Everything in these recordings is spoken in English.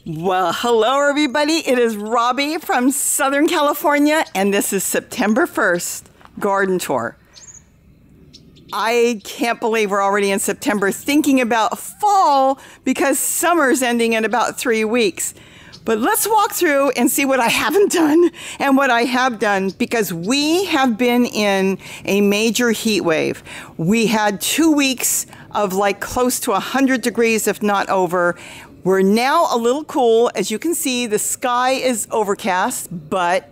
Well, hello everybody. It is Robbie from Southern California, and this is September 1st garden tour. I can't believe we're already in September thinking about fall because summer's ending in about 3 weeks. But let's walk through and see what I haven't done and what I have done, because we have been in a major heat wave. We had 2 weeks of like close to 100 degrees, if not over. We're now a little cool. As you can see, the sky is overcast, but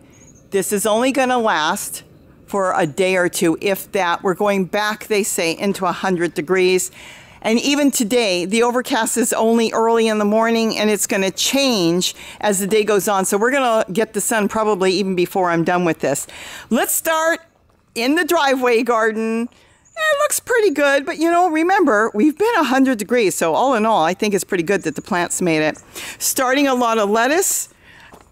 this is only going to last for a day or two, if that. We're going back, they say, into 100 degrees. And even today, the overcast is only early in the morning, and it's going to change as the day goes on. So we're going to get the sun probably even before I'm done with this. Let's start in the driveway garden. It looks pretty good, but you know, remember, we've been 100 degrees, so all in all, I think it's pretty good that the plants made it. Starting a lot of lettuce.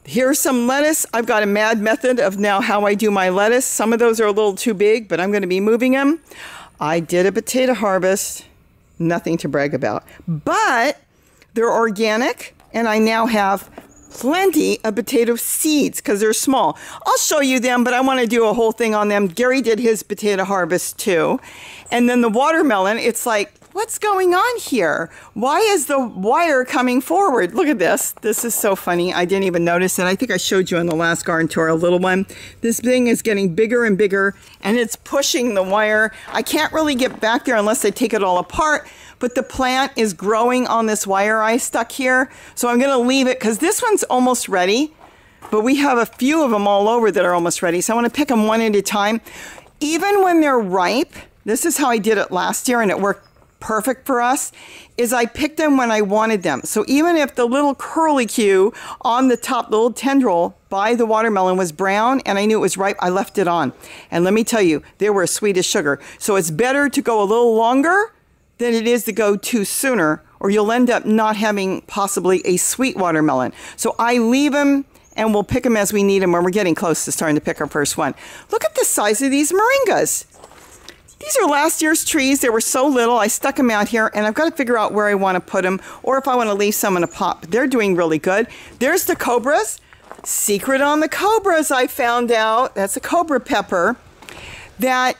Here's some lettuce. I've got a mad method of now how I do my lettuce. Some of those are a little too big, but I'm going to be moving them. I did a potato harvest. Nothing to brag about, but they're organic, and I now have plenty of potato seeds because they're small. I'll show you them, but I want to do a whole thing on them. Gary did his potato harvest too. And then the watermelon, it's like, what's going on here? Why is the wire coming forward? Look at this. This is so funny. I didn't even notice it. I think I showed you in the last garden tour, a little one. This thing is getting bigger and bigger, and it's pushing the wire. I can't really get back there unless I take it all apart, but the plant is growing on this wire I stuck here. So I'm going to leave it because this one's almost ready, but we have a few of them all over that are almost ready. So I want to pick them one at a time. Even when they're ripe, this is how I did it last year, and it worked perfect for us, is I picked them when I wanted them. So even if the little curlicue on the top, the little tendril by the watermelon was brown and I knew it was ripe, I left it on. And let me tell you, they were as sweet as sugar. So it's better to go a little longer than it is to go too sooner, or you'll end up not having possibly a sweet watermelon. So I leave them, and we'll pick them as we need them when we're getting close to starting to pick our first one. Look at the size of these moringas. These are last year's trees. They were so little. I stuck them out here, and I've got to figure out where I want to put them, or if I want to leave some in a pot. But they're doing really good. There's the cobras. Secret on the cobras, I found out. That's a cobra pepper. That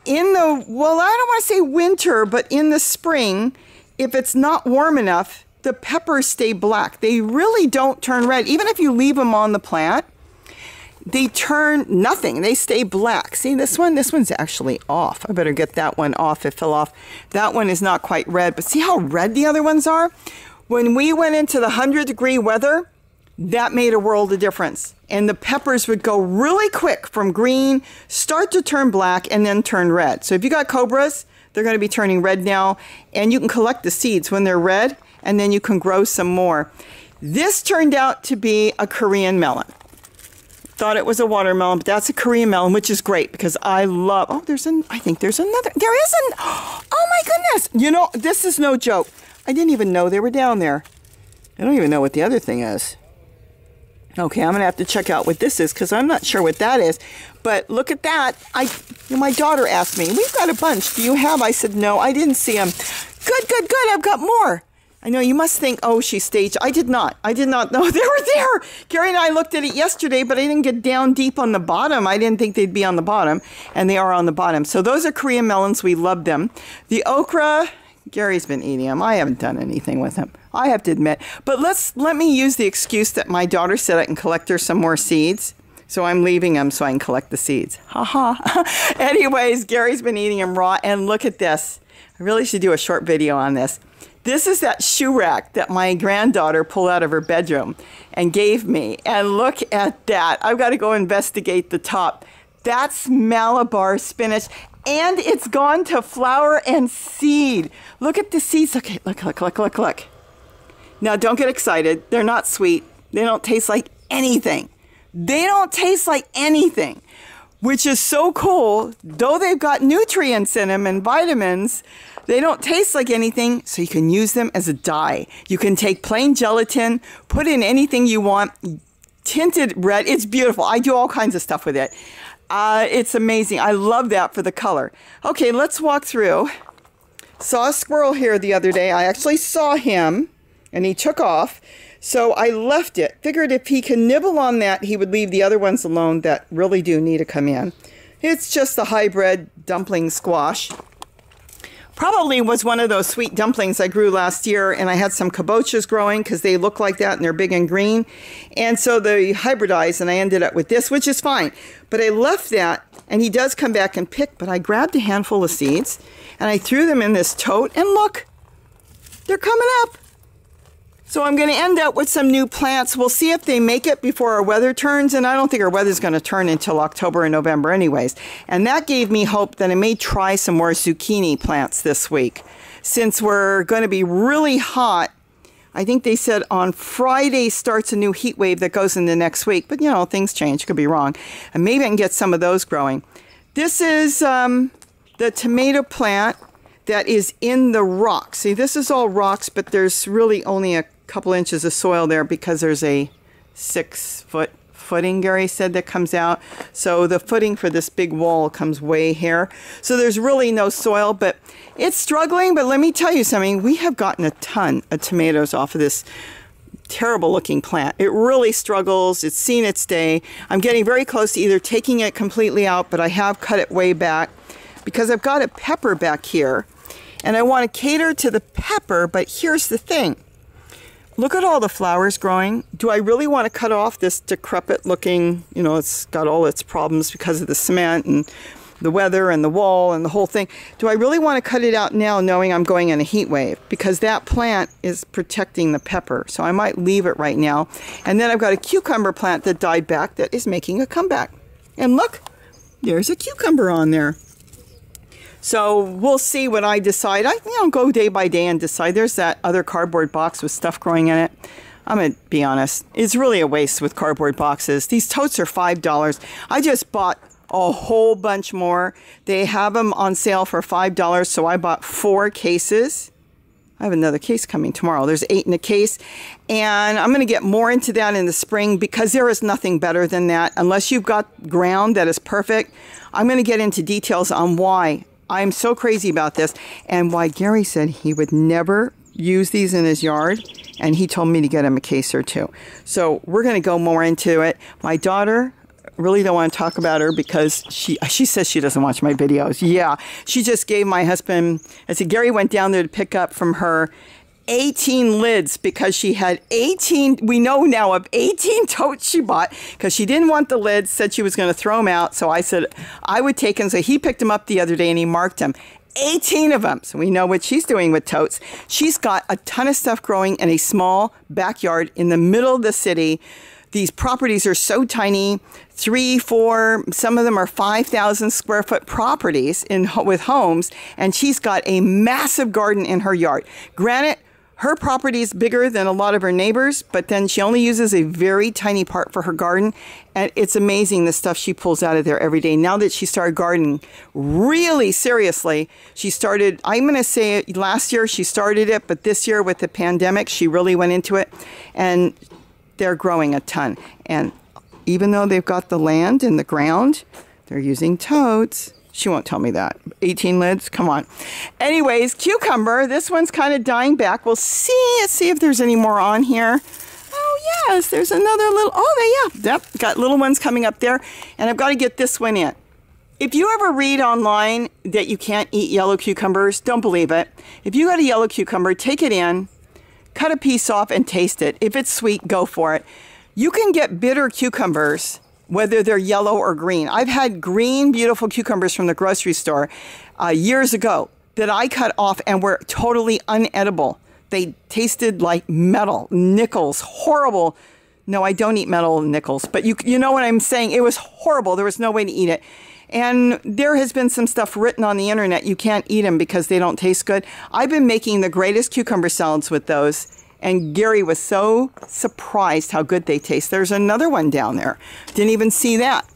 in the, well, I don't want to say winter, but in the spring, if it's not warm enough, the peppers stay black. They really don't turn red. Even if you leave them on the plant, they turn nothing. They stay black. See this one? This one's actually off. I better get that one off. It fell off. That one is not quite red, but see how red the other ones are? When we went into the 100-degree weather, that made a world of difference. And the peppers would go really quick from green, start to turn black, and then turn red. So if you got cobras, they're going to be turning red now. And you can collect the seeds when they're red, and then you can grow some more. This turned out to be a Korean melon. Thought it was a watermelon, but that's a Korean melon, which is great because I love, oh, I think there's another, there is an, oh my goodness. You know, this is no joke. I didn't even know they were down there. I don't even know what the other thing is. Okay, I'm going to have to check out what this is because I'm not sure what that is. But look at that. My daughter asked me, we've got a bunch. Do you have? I said, no, I didn't see them. Good, good, good. I've got more. I know you must think, oh, she staged. I did not know they were there. Gary and I looked at it yesterday, but I didn't get down deep on the bottom. I didn't think they'd be on the bottom, and they are on the bottom. So those are Korean melons. We love them. The okra, Gary's been eating them. I haven't done anything with them, I have to admit. But let me use the excuse that my daughter said I can collect her some more seeds. So I'm leaving them so I can collect the seeds. Ha ha. Anyways, Gary's been eating them raw, and look at this. I really should do a short video on this. This is that shoe rack that my granddaughter pulled out of her bedroom and gave me. And look at that. I've got to go investigate the top. That's Malabar spinach. And it's gone to flower and seed. Look at the seeds. Okay, look, look, look, look, look. Now, don't get excited. They're not sweet. They don't taste like anything. They don't taste like anything, which is so cool. Though they've got nutrients in them and vitamins, they don't taste like anything, so you can use them as a dye. You can take plain gelatin, put in anything you want, tinted red. It's beautiful. I do all kinds of stuff with it. It's amazing. I love that for the color. Okay, let's walk through. Saw a squirrel here the other day. I actually saw him, and he took off. So I left it. Figured if he can nibble on that, he would leave the other ones alone that really do need to come in. It's just the hybrid dumpling squash. Probably was one of those sweet dumplings I grew last year, and I had some kabochas growing because they look like that and they're big and green. And so they hybridized, and I ended up with this, which is fine. But I left that, and he does come back and pick, but I grabbed a handful of seeds, and I threw them in this tote, and look, they're coming up. So I'm going to end up with some new plants. We'll see if they make it before our weather turns, and I don't think our weather's going to turn until October and November anyways. And that gave me hope that I may try some more zucchini plants this week. Since we're going to be really hot, I think they said on Friday starts a new heat wave that goes into next week. But, you know, things change. Could be wrong. And maybe I can get some of those growing. This is the tomato plant that is in the rocks. See, this is all rocks, but there's really only a couple inches of soil there because there's a 6-foot footing, Gary said, that comes out. So the footing for this big wall comes way here. So there's really no soil, but it's struggling. But let me tell you something. We have gotten a ton of tomatoes off of this terrible looking plant. It really struggles. It's seen its day. I'm getting very close to either taking it completely out, but I have cut it way back because I've got a pepper back here and I want to cater to the pepper. But here's the thing. Look at all the flowers growing. Do I really want to cut off this decrepit looking, you know, it's got all its problems because of the cement and the weather and the wall and the whole thing. Do I really want to cut it out now knowing I'm going in a heat wave? Because that plant is protecting the pepper. So I might leave it right now. And then I've got a cucumber plant that died back that is making a comeback. And look, there's a cucumber on there. So we'll see what I decide. I go day by day and decide. There's that other cardboard box with stuff growing in it. I'm going to be honest. It's really a waste with cardboard boxes. These totes are $5. I just bought a whole bunch more. They have them on sale for $5. So I bought 4 cases. I have another case coming tomorrow. There's 8 in a case. And I'm going to get more into that in the spring because there is nothing better than that. Unless you've got ground that is perfect. I'm going to get into details on why I'm so crazy about this and why Gary said he would never use these in his yard, and he told me to get him a case or 2. So we're going to go more into it. My daughter, really don't want to talk about her because she says she doesn't watch my videos. Yeah, she just gave my husband, I said, Gary went down there to pick up from her 18 lids because she had 18, we know now of 18 totes she bought because she didn't want the lids, said she was going to throw them out. So I said I would take them. So he picked them up the other day and he marked them. 18 of them. So we know what she's doing with totes. She's got a ton of stuff growing in a small backyard in the middle of the city. These properties are so tiny, 3, 4, some of them are 5,000 square foot properties with homes. And she's got a massive garden in her yard. Granted, her property is bigger than a lot of her neighbors, but then she only uses a very tiny part for her garden. And it's amazing the stuff she pulls out of there every day. Now that she started gardening really seriously, she started, I'm going to say it, last year she started it, but this year with the pandemic, she really went into it. And they're growing a ton. And even though they've got the land and the ground, they're using totes. She won't tell me that. 18 lids? Come on. Anyways, cucumber. This one's kind of dying back. We'll see. Let's see if there's any more on here. Oh, yes. There's another little... Oh, yeah. Yep. Got little ones coming up there. And I've got to get this one in. If you ever read online that you can't eat yellow cucumbers, don't believe it. If you got a yellow cucumber, take it in, cut a piece off, and taste it. If it's sweet, go for it. You can get bitter cucumbers, whether they're yellow or green. I've had green, beautiful cucumbers from the grocery store years ago that I cut off and were totally unedible. They tasted like metal, nickels, horrible. No, I don't eat metal nickels, but you know what I'm saying? It was horrible. There was no way to eat it. And there has been some stuff written on the internet. You can't eat them because they don't taste good. I've been making the greatest cucumber salads with those. And Gary was so surprised how good they taste. There's another one down there. Didn't even see that.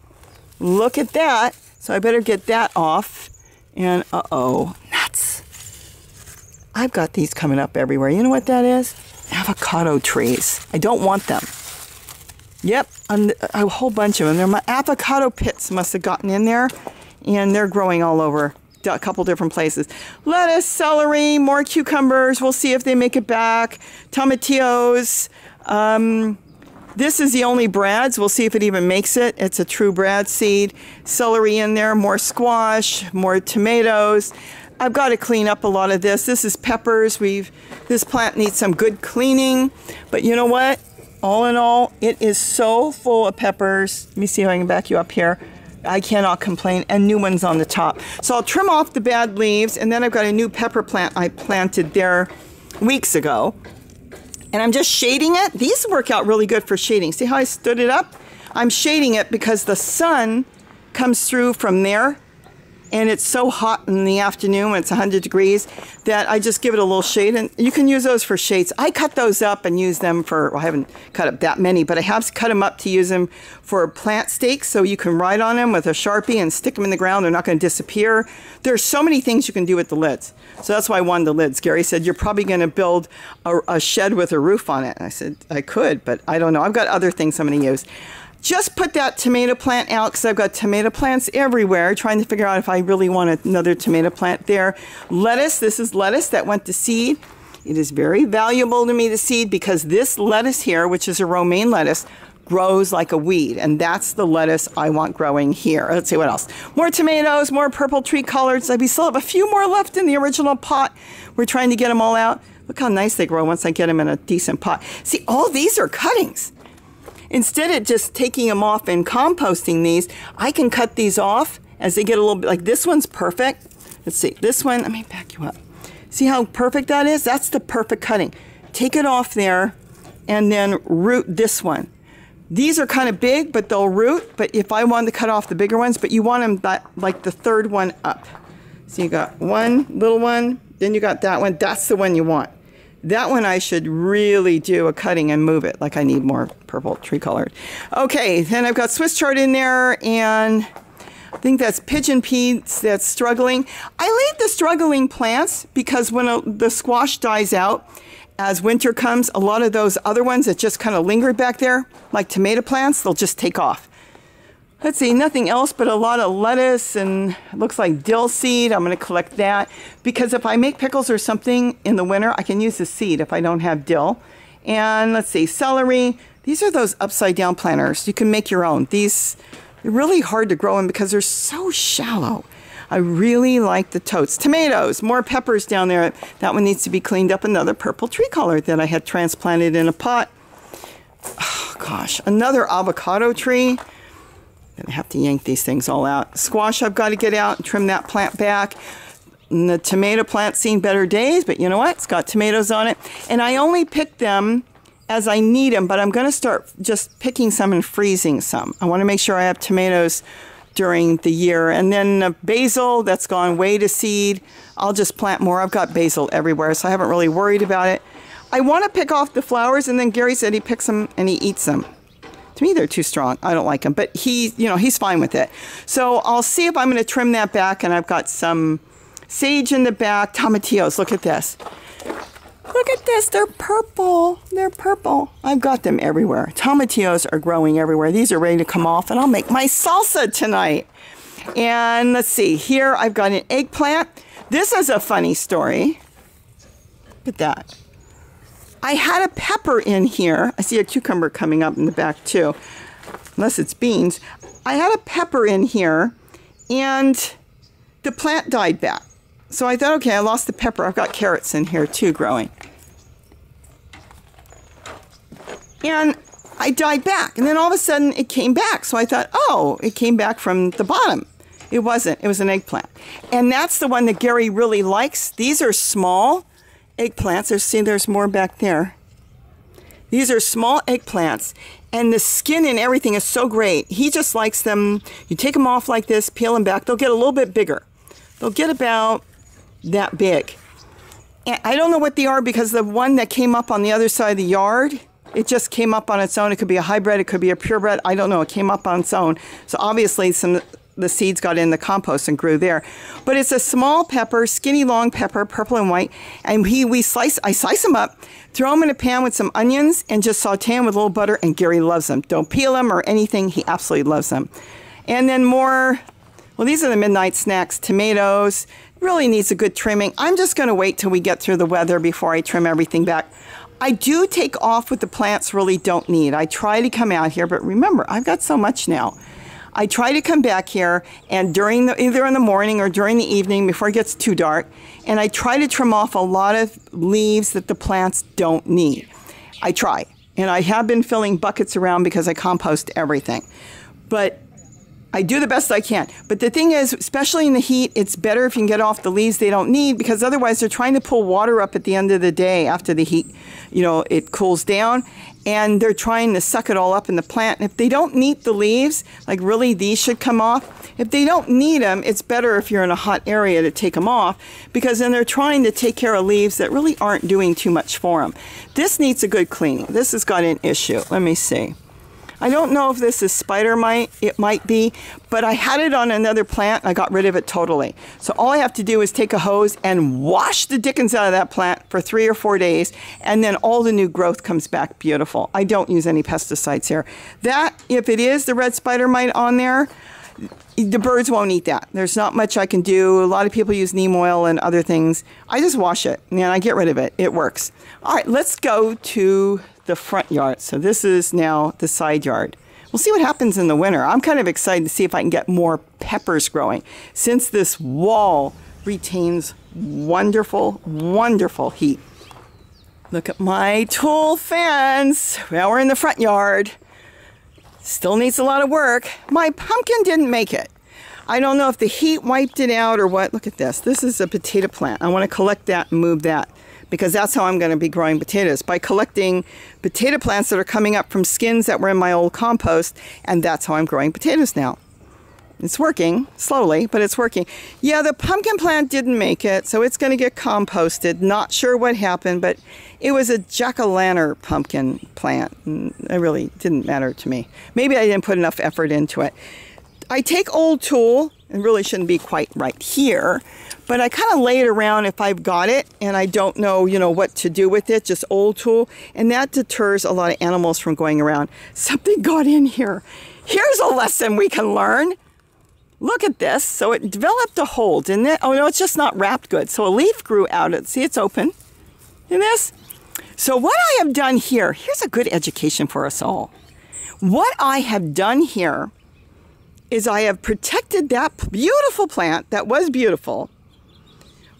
Look at that. So I better get that off. And uh-oh, nuts. I've got these coming up everywhere. You know what that is? Avocado trees. I don't want them. Yep, a whole bunch of them. My avocado pits must have gotten in there. And they're growing all over. A couple different places. Lettuce, celery, more cucumbers. We'll see if they make it back. Tomatillos. This is the only Brad's. We'll see if it even makes it. It's a true Brad seed. Celery in there, more squash, more tomatoes. I've got to clean up a lot of this. This is peppers. This plant needs some good cleaning. But you know what? All in all, it is so full of peppers. Let me see if I can back you up here. I cannot complain. And new ones on the top. So I'll trim off the bad leaves. And then I've got a new pepper plant I planted there weeks ago. And I'm just shading it. These work out really good for shading. See how I stood it up? I'm shading it because the sun comes through from there. And it's so hot in the afternoon when it's 100 degrees that I just give it a little shade. And you can use those for shades. I cut those up and use them for, well, I haven't cut up that many, but I have cut them up to use them for plant stakes. So you can write on them with a Sharpie and stick them in the ground. They're not going to disappear. There's so many things you can do with the lids. So that's why I wanted the lids. Gary said, you're probably going to build a shed with a roof on it. And I said, I could, but I don't know. I've got other things I'm going to use. Just put that tomato plant out because I've got tomato plants everywhere, trying to figure out if I really want another tomato plant there. Lettuce, this is lettuce that went to seed. It is very valuable to me to seed because this lettuce here, which is a romaine lettuce, grows like a weed. And that's the lettuce I want growing here. Let's see what else. More tomatoes, more purple tree colors. We still have a few more left in the original pot. We're trying to get them all out. Look how nice they grow once I get them in a decent pot. See, all these are cuttings. Instead of just taking them off and composting these, I can cut these off as they get a little bit, like this one's perfect. Let's see, this one, let me back you up. See how perfect that is? That's the perfect cutting. Take it off there and then root this one. These are kind of big, but they'll root. But if I wanted to cut off the bigger ones, but you want them that, like the third one up. So you got one little one, then you got that one. That's the one you want. That one I should really do a cutting and move it. Like I need more purple tree colored. Okay, then I've got Swiss chard in there, and I think that's pigeon peas that's struggling. I leave the struggling plants because when the squash dies out, as winter comes, a lot of those other ones that just kind of lingered back there, like tomato plants, they'll just take off. Let's see, nothing else but a lot of lettuce and it looks like dill seed. I'm going to collect that because if I make pickles or something in the winter, I can use the seed if I don't have dill. And let's see, celery. These are those upside down planters. You can make your own. These are really hard to grow in because they're so shallow. I really like the totes. Tomatoes, more peppers down there. That one needs to be cleaned up. Another purple tree color that I had transplanted in a pot. Oh, gosh, another avocado tree. Gonna have to yank these things all out. Squash I've got to get out and trim that plant back. And the tomato plant's seen better days, but you know what? It's got tomatoes on it. And I only pick them as I need them, but I'm going to start just picking some and freezing some. I want to make sure I have tomatoes during the year. And then basil, that's gone way to seed. I'll just plant more. I've got basil everywhere, so I haven't really worried about it. I want to pick off the flowers, and then Gary said he picks them and he eats them. To me, they're too strong. I don't like them, but he's fine with it. So I'll see if I'm going to trim that back, and I've got some sage in the back. Tomatillos, look at this. Look at this, they're purple. They're purple. I've got them everywhere. Tomatillos are growing everywhere. These are ready to come off, and I'll make my salsa tonight. And let's see, here I've got an eggplant. This is a funny story. Look at that. I had a pepper in here. I see a cucumber coming up in the back too, unless it's beans. I had a pepper in here and the plant died back. So I thought, okay, I lost the pepper. I've got carrots in here too growing. And I died back. And then all of a sudden it came back. So I thought, oh, it came back from the bottom. It wasn't. It was an eggplant. And that's the one that Gary really likes. These are small eggplants. There's more back there. These are small eggplants, and the skin and everything is so great. He just likes them. You take them off like this, peel them back. They'll get a little bit bigger. They'll get about that big. And I don't know what they are because the one that came up on the other side of the yard, it just came up on its own. It could be a hybrid. It could be a purebred. I don't know. It came up on its own. So obviously the seeds got in the compost and grew there. But it's a small pepper, skinny long pepper, purple and white. And I slice them up, throw them in a pan with some onions and just saute them with a little butter, and Gary loves them. Don't peel them or anything. He absolutely loves them. And then more, well, these are the midnight snacks. Tomatoes, Really needs a good trimming. I'm just going to wait till we get through the weather before I trim everything back. I do take off what the plants really don't need. I try to come out here, but remember, I've got so much now. I try to come back here and either in the morning or during the evening before it gets too dark, and I try to trim off a lot of leaves that the plants don't need. I try, and I have been filling buckets around because I compost everything. But I do the best I can. But the thing is, especially in the heat, it's better if you can get off the leaves they don't need, because otherwise they're trying to pull water up at the end of the day after the heat, it cools down, and they're trying to suck it all up in the plant. And if they don't need the leaves, like really these should come off. If they don't need them, it's better if you're in a hot area to take them off, because then they're trying to take care of leaves that really aren't doing too much for them. This needs a good cleaning. This has got an issue. Let me see. I don't know if this is spider mite. It might be, but I had it on another plant and I got rid of it totally. So all I have to do is take a hose and wash the dickens out of that plant for 3 or 4 days, and then all the new growth comes back beautiful. I don't use any pesticides here. That, if it is the red spider mite on there, the birds won't eat that. There's not much I can do. A lot of people use neem oil and other things. I just wash it and I get rid of it. It works. All right, let's go to the front yard. So this is now the side yard. We'll see what happens in the winter. I'm kind of excited to see if I can get more peppers growing, since this wall retains wonderful, wonderful heat. Look at my tulle fence. Well, we're in the front yard. Still needs a lot of work. My pumpkin didn't make it. I don't know if the heat wiped it out or what. Look at this. This is a potato plant. I want to collect that and move that, because that's how I'm going to be growing potatoes, by collecting potato plants that are coming up from skins that were in my old compost, and that's how I'm growing potatoes now. It's working, slowly, but it's working. Yeah, the pumpkin plant didn't make it, so it's going to get composted. Not sure what happened, but it was a jack-o'-lantern pumpkin plant. It really didn't matter to me. Maybe I didn't put enough effort into it. I take old tulle, and really shouldn't be quite right here, but I kind of lay it around if I've got it and I don't know, what to do with it, just old tulle, and that deters a lot of animals from going around. Something got in here. Here's a lesson we can learn. Look at this. So it developed a hole, didn't it? Oh no, it's just not wrapped good. So a leaf grew out of it. See, it's open in this. So what I have done here, here's a good education for us all. What I have done here is I have protected that beautiful plant that was beautiful,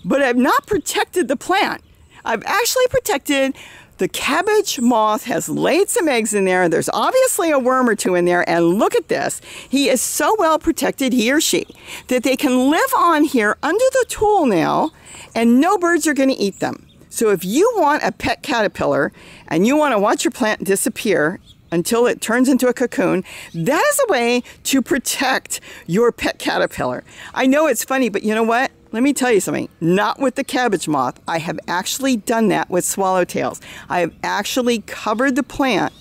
but I've not protected the plant. I've actually protected the cabbage moth. Has laid some eggs in there. There's obviously a worm or two in there, and look at this. He is so well protected, he or she, that they can live on here under the tulle now, and no birds are going to eat them. So if you want a pet caterpillar and you want to watch your plant disappear until it turns into a cocoon, that is a way to protect your pet caterpillar. I know it's funny, but you know what? Let me tell you something. Not with the cabbage moth. I have actually done that with swallowtails. I have actually covered the plant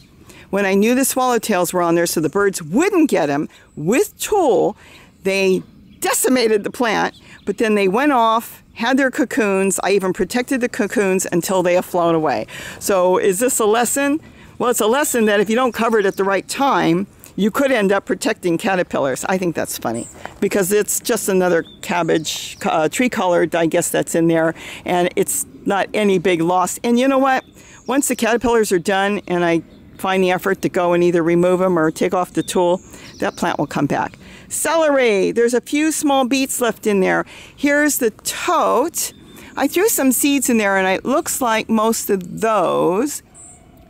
when I knew the swallowtails were on there so the birds wouldn't get them with tulle. They decimated the plant, but then they went off, had their cocoons. I even protected the cocoons until they have flown away. So is this a lesson? Well, it's a lesson that if you don't cover it at the right time, you could end up protecting caterpillars. I think that's funny because it's just another cabbage, tree colored, I guess that's in there, and it's not any big loss. And you know what? Once the caterpillars are done and I find the effort to go and either remove them or take off the tulle, that plant will come back. Celery, there's a few small beets left in there. Here's the tote. I threw some seeds in there and it looks like most of those.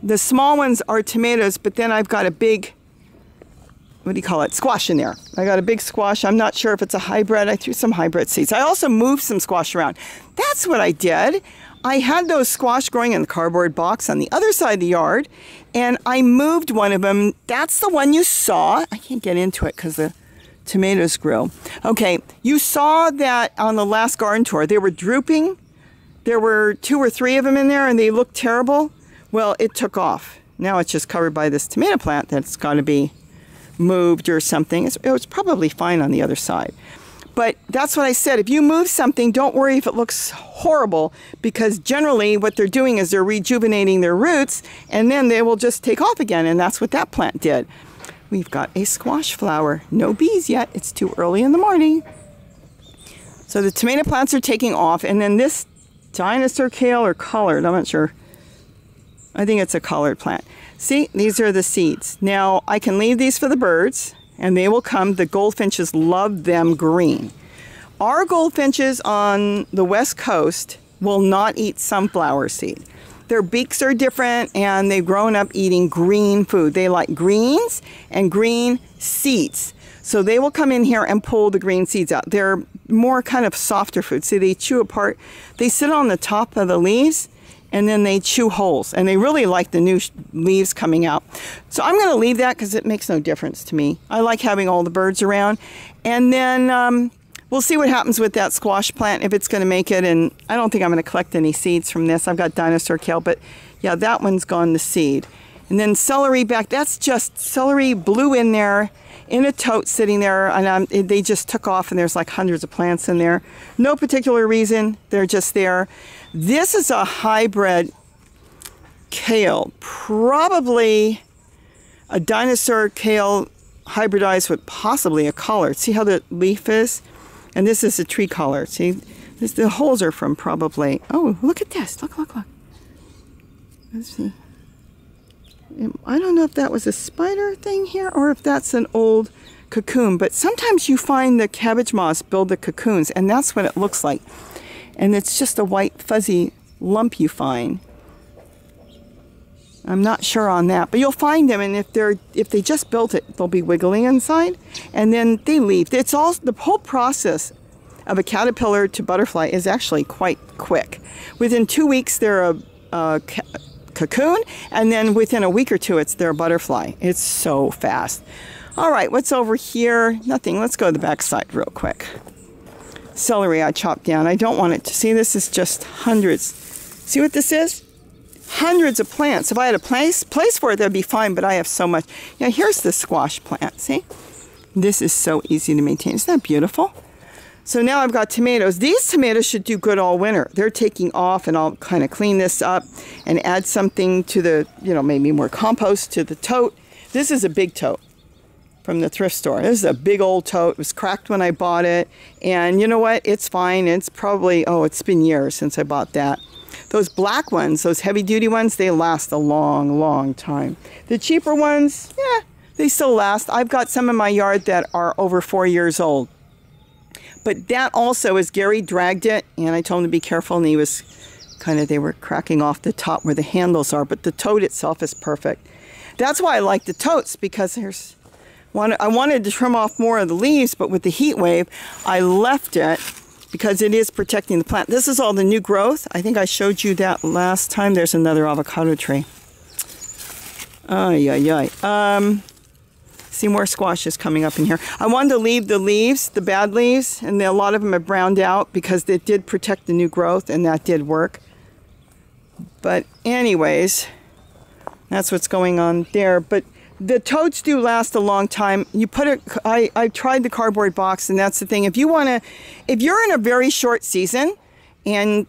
The small ones are tomatoes, but then I've got a big, what do you call it, squash in there. I got a big squash. I'm not sure if it's a hybrid. I threw some hybrid seeds. I also moved some squash around. That's what I did. I had those squash growing in the cardboard box on the other side of the yard, and I moved one of them. That's the one you saw. I can't get into it because the tomatoes grew. Okay, you saw that on the last garden tour. They were drooping. There were 2 or 3 of them in there, and they looked terrible. Well, it took off. Now it's just covered by this tomato plant that's got to be moved or something. It was probably fine on the other side. But that's what I said. If you move something, don't worry if it looks horrible, because generally what they're doing is they're rejuvenating their roots, and then they will just take off again, and that's what that plant did. We've got a squash flower. No bees yet. It's too early in the morning. So the tomato plants are taking off, and then this Dinosaur Kale or colored, I'm not sure. I think it's a colored plant. See, these are the seeds. Now, I can leave these for the birds, and they will come. The goldfinches love them green. Our goldfinches on the West Coast will not eat sunflower seed. Their beaks are different, and they've grown up eating green food. They like greens and green seeds. So they will come in here and pull the green seeds out. They're more kind of softer food. See, they chew apart. They sit on the top of the leaves, and then they chew holes. And they really like the new leaves coming out. So I'm going to leave that because it makes no difference to me. I like having all the birds around. And then we'll see what happens with that squash plant, if it's going to make it. And I don't think I'm going to collect any seeds from this. I've got Dinosaur Kale, but yeah, that one's gone to seed. And then celery back, that's just celery blew in there in a tote sitting there, and they just took off, and there's like hundreds of plants in there. No particular reason, they're just there. This is a hybrid kale, probably a Dinosaur Kale hybridized with possibly a collard. See how the leaf is? And this is a tree collard. See, the holes are from probably, oh, look at this, look. Let's see. I don't know if that was a spider thing here or if that's an old cocoon, but sometimes you find the cabbage moths build the cocoons, and that's what it looks like. And it's just a white fuzzy lump you find. I'm not sure on that, but you'll find them, and if they just built it, they'll be wiggly inside, and then they leave. It's all the whole process of a caterpillar to butterfly is actually quite quick. Within 2 weeks, they're a cocoon, and then within a week or two it's their butterfly. It's so fast. All right, what's over here? Nothing. Let's go to the back side real quick. Celery I chopped down. I don't want it to see. This is just hundreds. See what this is? Hundreds of plants. If I had a place for it, that'd be fine, but I have so much. Yeah, here's the squash plant. See? This is so easy to maintain. Isn't that beautiful? So now I've got tomatoes. These tomatoes should do good all winter. They're taking off, and I'll kind of clean this up and add something to the, maybe more compost to the tote. This is a big tote from the thrift store. This is a big old tote. It was cracked when I bought it. And you know what? It's fine. It's probably, it's been years since I bought that. Those black ones, those heavy-duty ones, they last a long, long time. The cheaper ones, yeah, they still last. I've got some in my yard that are over 4 years old. But that also, as Gary dragged it, and I told him to be careful, and he was they were cracking off the top where the handles are, but the tote itself is perfect. That's why I like the totes, because I wanted to trim off more of the leaves, but with the heat wave, I left it because it is protecting the plant. This is all the new growth. I think I showed you that last time. There's another avocado tree. See more squashes coming up in here. I wanted to leave the leaves, the bad leaves, and a lot of them have browned out because it did protect the new growth, and that did work. But anyways, that's what's going on there. But the totes do last a long time. You put it, I tried the cardboard box, and that's the thing. If you're in a very short season and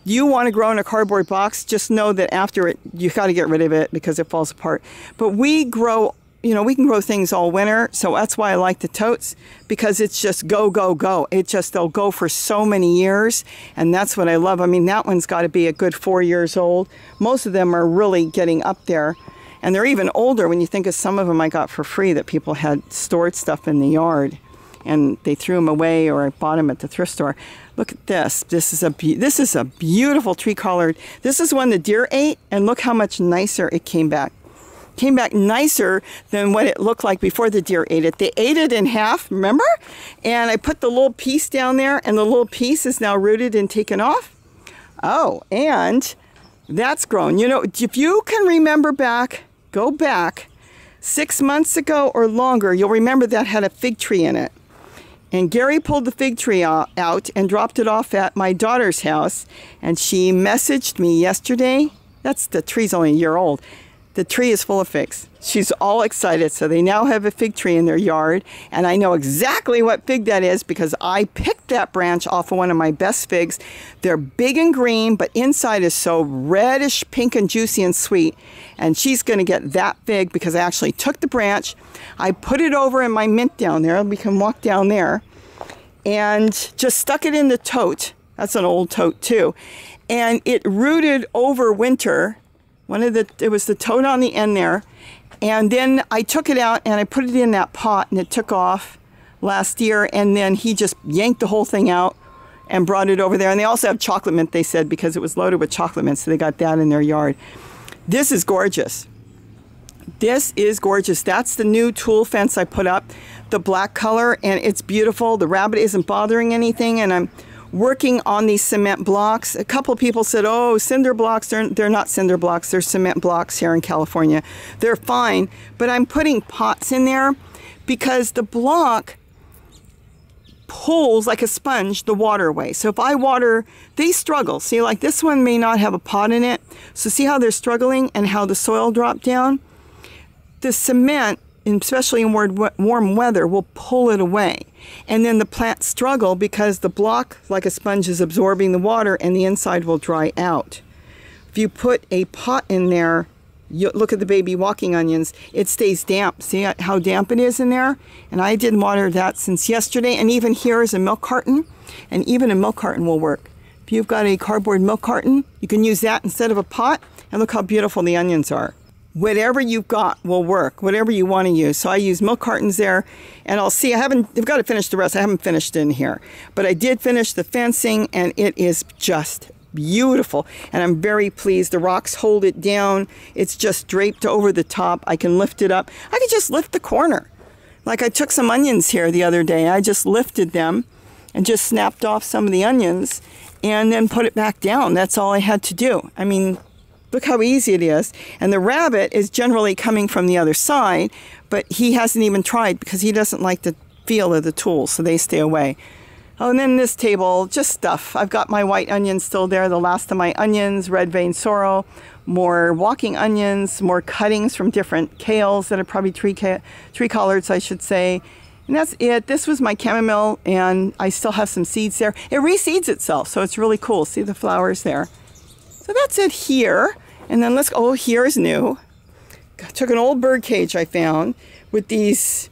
you want to grow in a cardboard box, just know that after it, you got to get rid of it because it falls apart. But we grow, we can grow things all winter, so that's why I like the totes, because it's just go, go, go. They'll go for so many years, and that's what I love. I mean, that one's got to be a good 4 years old. Most of them are really getting up there, and they're even older when you think of some of them I got for free that people had stored stuff in the yard, and they threw them away, or I bought them at the thrift store. Look at this. This is a beautiful tree collard. This is one the deer ate, and look how much nicer it came back. Came back nicer than what it looked like before the deer ate it. They ate it in half, remember? And I put the little piece down there, and the little piece is now rooted and taken off. Oh, and that's grown. If you can remember back, go back 6 months ago or longer, you'll remember that had a fig tree in it. And Gary pulled the fig tree out and dropped it off at my daughter's house, and she messaged me yesterday. The tree's only a year old. The tree is full of figs. She's all excited. So they now have a fig tree in their yard. And I know exactly what fig that is because I picked that branch off of one of my best figs. They're big and green, but inside is so reddish, pink, and juicy and sweet. And she's going to get that fig because I actually took the branch. I put it over in my mint down there. We can walk down there. and just stuck it in the tote. That's an old tote too. And it rooted over winter. It was the tote on the end there. And then I took it out and I put it in that pot, and it took off last year. And then he just yanked the whole thing out and brought it over there. And they also have chocolate mint, they said, because it was loaded with chocolate mint. So they got that in their yard. This is gorgeous. This is gorgeous. That's the new tulle fence I put up, the black color, and it's beautiful. The rabbit isn't bothering anything, and I'm working on these cement blocks. A couple people said, oh, cinder blocks. They're not cinder blocks. They're cement blocks here in California. They're fine, but I'm putting pots in there because the block pulls like a sponge the water away. So if I water, they struggle. See, like this one may not have a pot in it. So see how they're struggling and how the soil dropped down? The cement, especially in warm weather, will pull it away. And then the plants struggle because the block, like a sponge, is absorbing the water and the inside will dry out. If you put a pot in there, you look at the baby walking onions, it stays damp. See how damp it is in there? And I didn't water that since yesterday. And even here is a milk carton, and even a milk carton will work. If you've got a cardboard milk carton, you can use that instead of a pot, and look how beautiful the onions are. Whatever you've got will work, whatever you want to use. So I use milk cartons there, and I'll see, I've got to finish the rest. I haven't finished in here, but I did finish the fencing, and it is just beautiful, and I'm very pleased. The rocks hold it down. It's just draped over the top. I can lift it up. I could just lift the corner. Like I took some onions here the other day. I just lifted them and just snapped off some of the onions and then put it back down. That's all I had to do. I mean, look how easy it is. And the rabbit is generally coming from the other side, but he hasn't even tried because he doesn't like the feel of the tools, so they stay away. Oh, and then this table, just stuff. I've got my white onions still there, the last of my onions, red vein sorrel, more walking onions, more cuttings from different kales that are probably tree collards, I should say. And that's it. This was my chamomile, and I still have some seeds there. It reseeds itself, so it's really cool. See the flowers there? So that's it here. And then let's go, oh, here's new. I took an old bird cage I found with these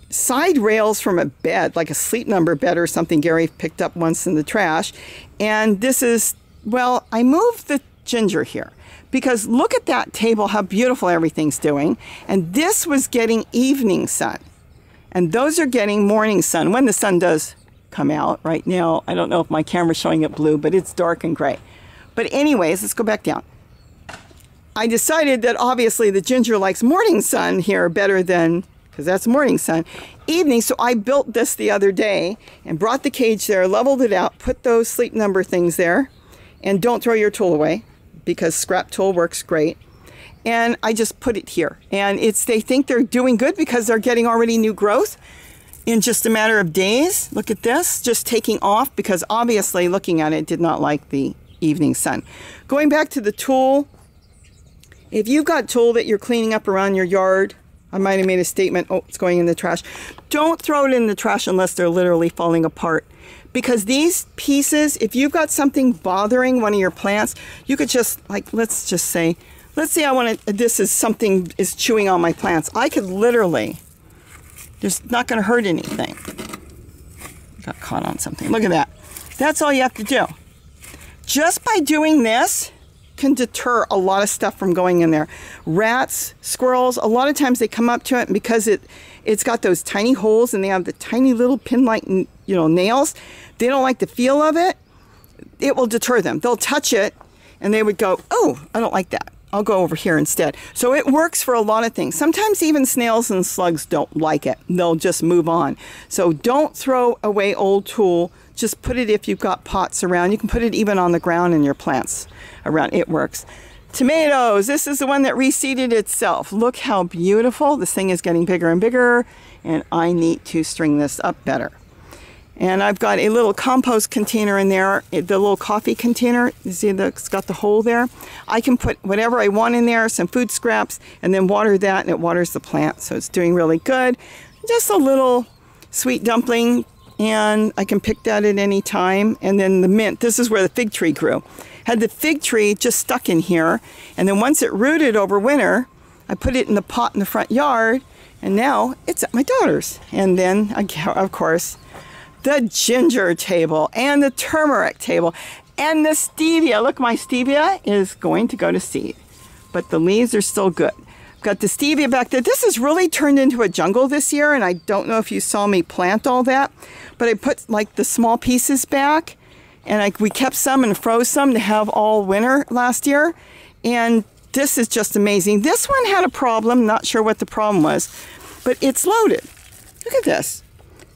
side rails from a bed, like a Sleep Number bed or something Gary picked up once in the trash. And this is, well, I moved the ginger here because look at that table, how beautiful everything's doing. And this was getting evening sun. And those are getting morning sun when the sun does come out. Right now, I don't know if my camera's showing it blue, but it's dark and gray. But anyways, let's go back down. I decided that obviously the ginger likes morning sun here better than, because that's morning sun, evening. So I built this the other day and brought the cage there, leveled it out, put those Sleep Number things there, and don't throw your tool away because scrap tool works great. And I just put it here. And they think they're doing good because they're getting already new growth in just a matter of days. Look at this, just taking off because obviously looking at it did not like the evening sun. Going back to the tool, if you've got tool that you're cleaning up around your yard, I might have made a statement, oh, it's going in the trash. Don't throw it in the trash unless they're literally falling apart. Because these pieces, if you've got something bothering one of your plants, you could just, like, let's say I want to, this is something is chewing on my plants. I could literally, there's not going to hurt anything. Got caught on something. Look at that. That's all you have to do. Just by doing this can deter a lot of stuff from going in there. Rats, squirrels, a lot of times they come up to it, and because it's got those tiny holes and they have the tiny little pin-like, nails, they don't like the feel of it. It will deter them. They'll touch it and they would go, oh, I don't like that. I'll go over here instead. So it works for a lot of things. Sometimes even snails and slugs don't like it. They'll just move on. So don't throw away old tool. Just put it if you've got pots around. You can put it even on the ground in your plants around. It works. Tomatoes. This is the one that reseeded itself. Look how beautiful. This thing is getting bigger and bigger, and I need to string this up better. And I've got a little compost container in there, the little coffee container. You see it's got the hole there. I can put whatever I want in there, some food scraps, and then water that, and it waters the plant. So it's doing really good. Just a little sweet dumpling, and I can pick that at any time. And then the mint, this is where the fig tree grew. Had the fig tree just stuck in here, and then once it rooted over winter, I put it in the pot in the front yard, and now it's at my daughter's. And then, of course, the ginger table and the turmeric table and the stevia. Look, my stevia is going to go to seed, but the leaves are still good. Got the stevia back there. This has really turned into a jungle this year, and I don't know if you saw me plant all that, but I put like the small pieces back, and we kept some and froze some to have all winter last year, and this is just amazing. This one had a problem, not sure what the problem was, but it's loaded. Look at this.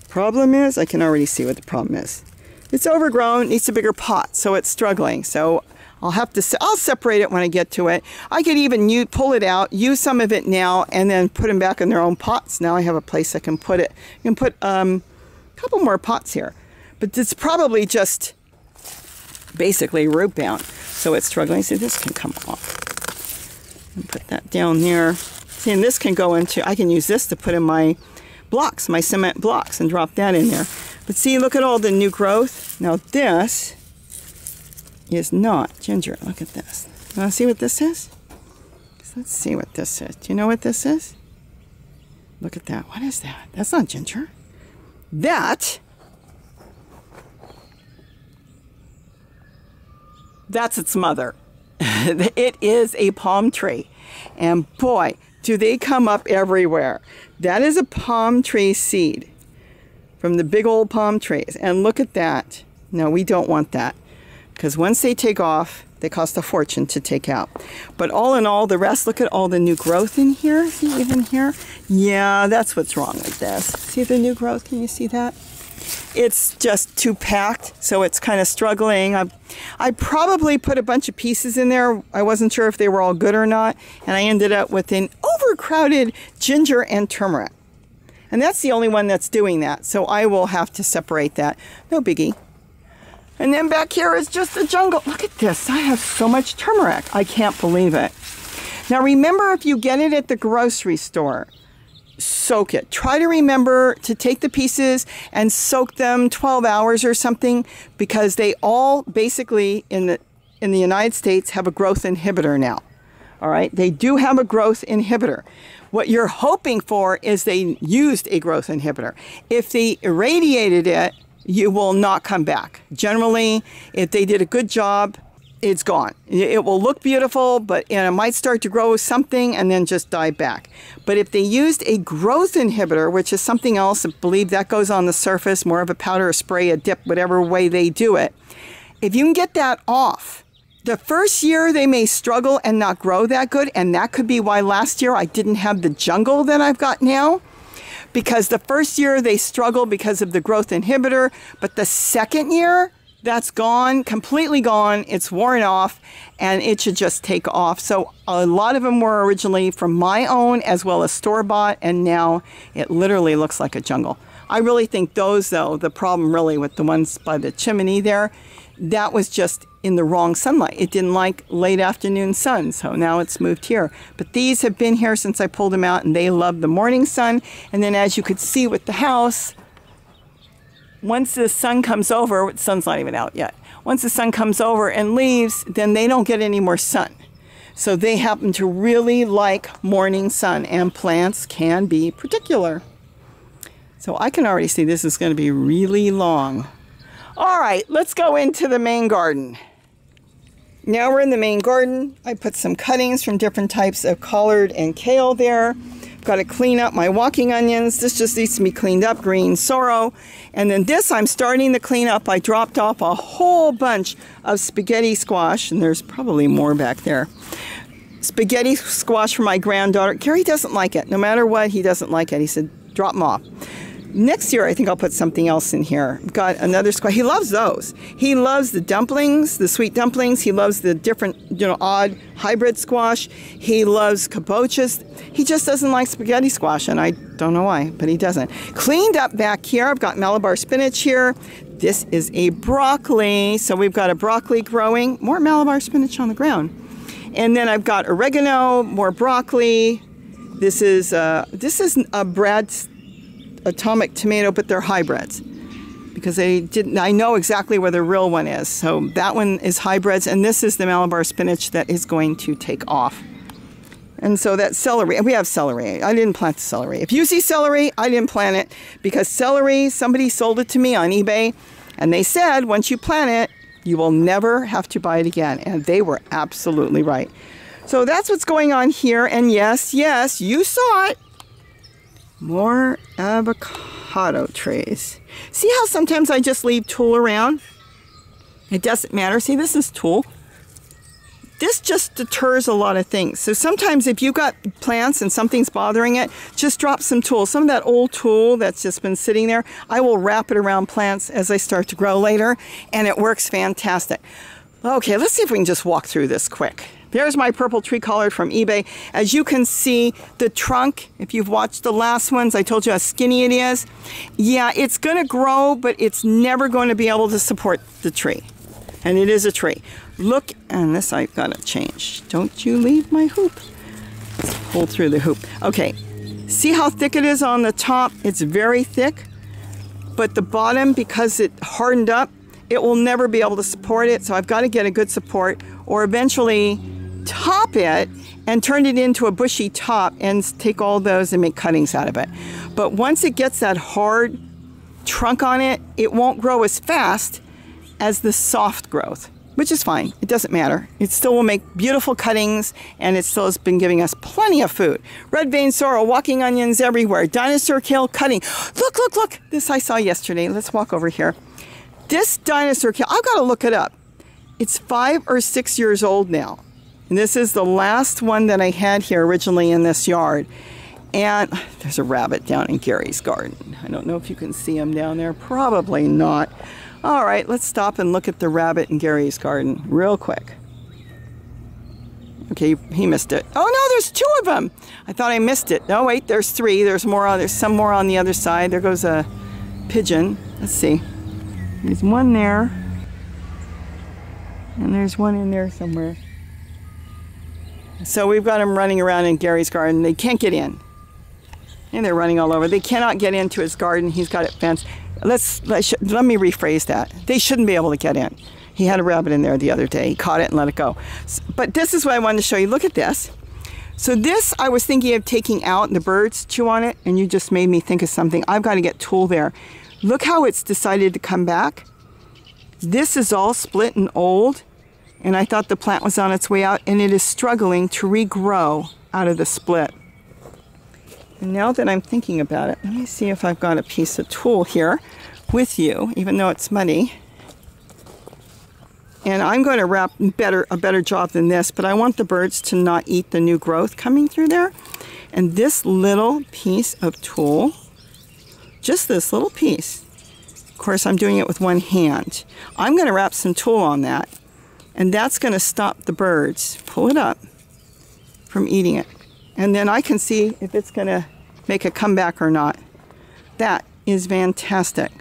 Problem is, I can already see what the problem is. It's overgrown, needs a bigger pot, so it's struggling. So I'll separate it when I get to it. I could even pull it out, use some of it now, and then put them back in their own pots. Now I have a place I can put it. I can put a couple more pots here, but it's probably just basically root bound, so it's struggling. See, this can come off. And put that down there. See, and this can go into, I can use this to put in my blocks, my cement blocks, and drop that in there. But see, look at all the new growth. Now this is not ginger. Look at this. You want to see what this is? Let's see what this is. Do you know what this is? Look at that. What is that? That's not ginger. That's its mother. It is a palm tree. And boy, do they come up everywhere. That is a palm tree seed from the big old palm trees. And look at that. No, we don't want that, because once they take off, they cost a fortune to take out. But all in all, the rest, look at all the new growth in here. See, even here? Yeah, that's what's wrong with this. See the new growth? Can you see that? It's just too packed, so it's kind of struggling. I probably put a bunch of pieces in there. I wasn't sure if they were all good or not, and I ended up with an overcrowded ginger and turmeric. And that's the only one that's doing that, so I will have to separate that. No biggie. And then back here is just the jungle. Look at this. I have so much turmeric. I can't believe it. Now remember, if you get it at the grocery store, soak it. Try to remember to take the pieces and soak them 12 hours or something, because they all basically in the United States have a growth inhibitor now. All right, they do have a growth inhibitor. What you're hoping for is they used a growth inhibitor. If they irradiated it, you will not come back. Generally, if they did a good job, it's gone. It will look beautiful, but it might start to grow something and then just die back. But if they used a growth inhibitor, which is something else, I believe that goes on the surface, more of a powder, a spray, a dip, whatever way they do it. If you can get that off, the first year they may struggle and not grow that good, and that could be why last year I didn't have the jungle that I've got now. Because the first year they struggle because of the growth inhibitor, but the second year, that's gone, completely gone. It's worn off, and it should just take off. So a lot of them were originally from my own as well as store-bought, and now it literally looks like a jungle. I really think those, though, the problem really with the ones by the chimney there, that was just in the wrong sunlight. It didn't like late afternoon sun, so now it's moved here. But these have been here since I pulled them out, and they love the morning sun. And then as you could see with the house, once the sun comes over, the sun's not even out yet. Once the sun comes over and leaves, then they don't get any more sun. So they happen to really like morning sun, and plants can be particular. So I can already see this is going to be really long. All right, let's go into the main garden. Now we're in the main garden. I put some cuttings from different types of collard and kale there. Got to clean up my walking onions. This just needs to be cleaned up, green sorrel. And then this I'm starting to clean up. I dropped off a whole bunch of spaghetti squash, and there's probably more back there. Spaghetti squash for my granddaughter. Gary doesn't like it. No matter what, he doesn't like it. He said, drop them off. Next year, I think I'll put something else in here. Got another squash. He loves those. He loves the dumplings, the sweet dumplings. He loves the different, odd hybrid squash. He loves kabochas. He just doesn't like spaghetti squash, and I don't know why, but he doesn't. Cleaned up back here. I've got Malabar spinach here. This is a broccoli. So we've got a broccoli growing. More Malabar spinach on the ground. And then I've got oregano, more broccoli. This is a Brad's atomic tomato, but they're hybrids, because I know exactly where the real one is. So that one is hybrids, and this is the Malabar spinach that is going to take off. And so that celery, we have celery. I didn't plant the celery. If you see celery, I didn't plant it because celery, somebody sold it to me on eBay and they said, once you plant it, you will never have to buy it again. And they were absolutely right. So that's what's going on here. And yes, yes, you saw it. More avocado trees. See how sometimes I just leave tulle around? It doesn't matter. See, this is tulle. This just deters a lot of things. So sometimes if you've got plants and something's bothering it, just drop some tulle. Some of that old tulle that's just been sitting there, I will wrap it around plants as they start to grow later, and it works fantastic. Okay, let's see if we can just walk through this quick. There's my purple tree collard from eBay. As you can see, the trunk, if you've watched the last ones, I told you how skinny it is. Yeah, it's going to grow, but it's never going to be able to support the tree. And it is a tree. Look, and this I've got to change. Don't you leave my hoop. Let's pull through the hoop. Okay, see how thick it is on the top? It's very thick, but the bottom, because it hardened up, it will never be able to support it. So I've got to get a good support or eventually top it and turn it into a bushy top and take all those and make cuttings out of it. But once it gets that hard trunk on it, it won't grow as fast as the soft growth, which is fine. It doesn't matter. It still will make beautiful cuttings, and it still has been giving us plenty of food. Red vein sorrel, walking onions everywhere. Dinosaur kale cutting. Look, look, look. This I saw yesterday. Let's walk over here. This dinosaur kale, I've got to look it up. It's 5 or 6 years old now. And this is the last one that I had here originally in this yard. And there's a rabbit down in Gary's garden. I don't know if you can see him down there. Probably not. All right, let's stop and look at the rabbit in Gary's garden real quick. Okay, he missed it. Oh no, there's 2 of them. I thought I missed it. No, wait, there's 3. There's some more on the other side. There goes a pigeon. Let's see. There's one there. And there's one in there somewhere. So we've got them running around in Gary's garden. They can't get in. And they're running all over. They cannot get into his garden. He's got it fenced. Let me rephrase that. They shouldn't be able to get in. He had a rabbit in there the other day. He caught it and let it go. But this is what I wanted to show you. Look at this. So this I was thinking of taking out and the birds chew on it, and you just made me think of something. I've got to get tulle there. Look how it's decided to come back. This is all split and old, and I thought the plant was on its way out, and it is struggling to regrow out of the split. And now that I'm thinking about it, let me see if I've got a piece of tulle here with you, even though it's muddy. And I'm going to wrap a better job than this, but I want the birds to not eat the new growth coming through there. And this little piece of tulle, just this little piece, of course I'm doing it with one hand. I'm going to wrap some tulle on that, and that's going to stop the birds, pull it up, from eating it. And then I can see if it's going to make a comeback or not. That is fantastic.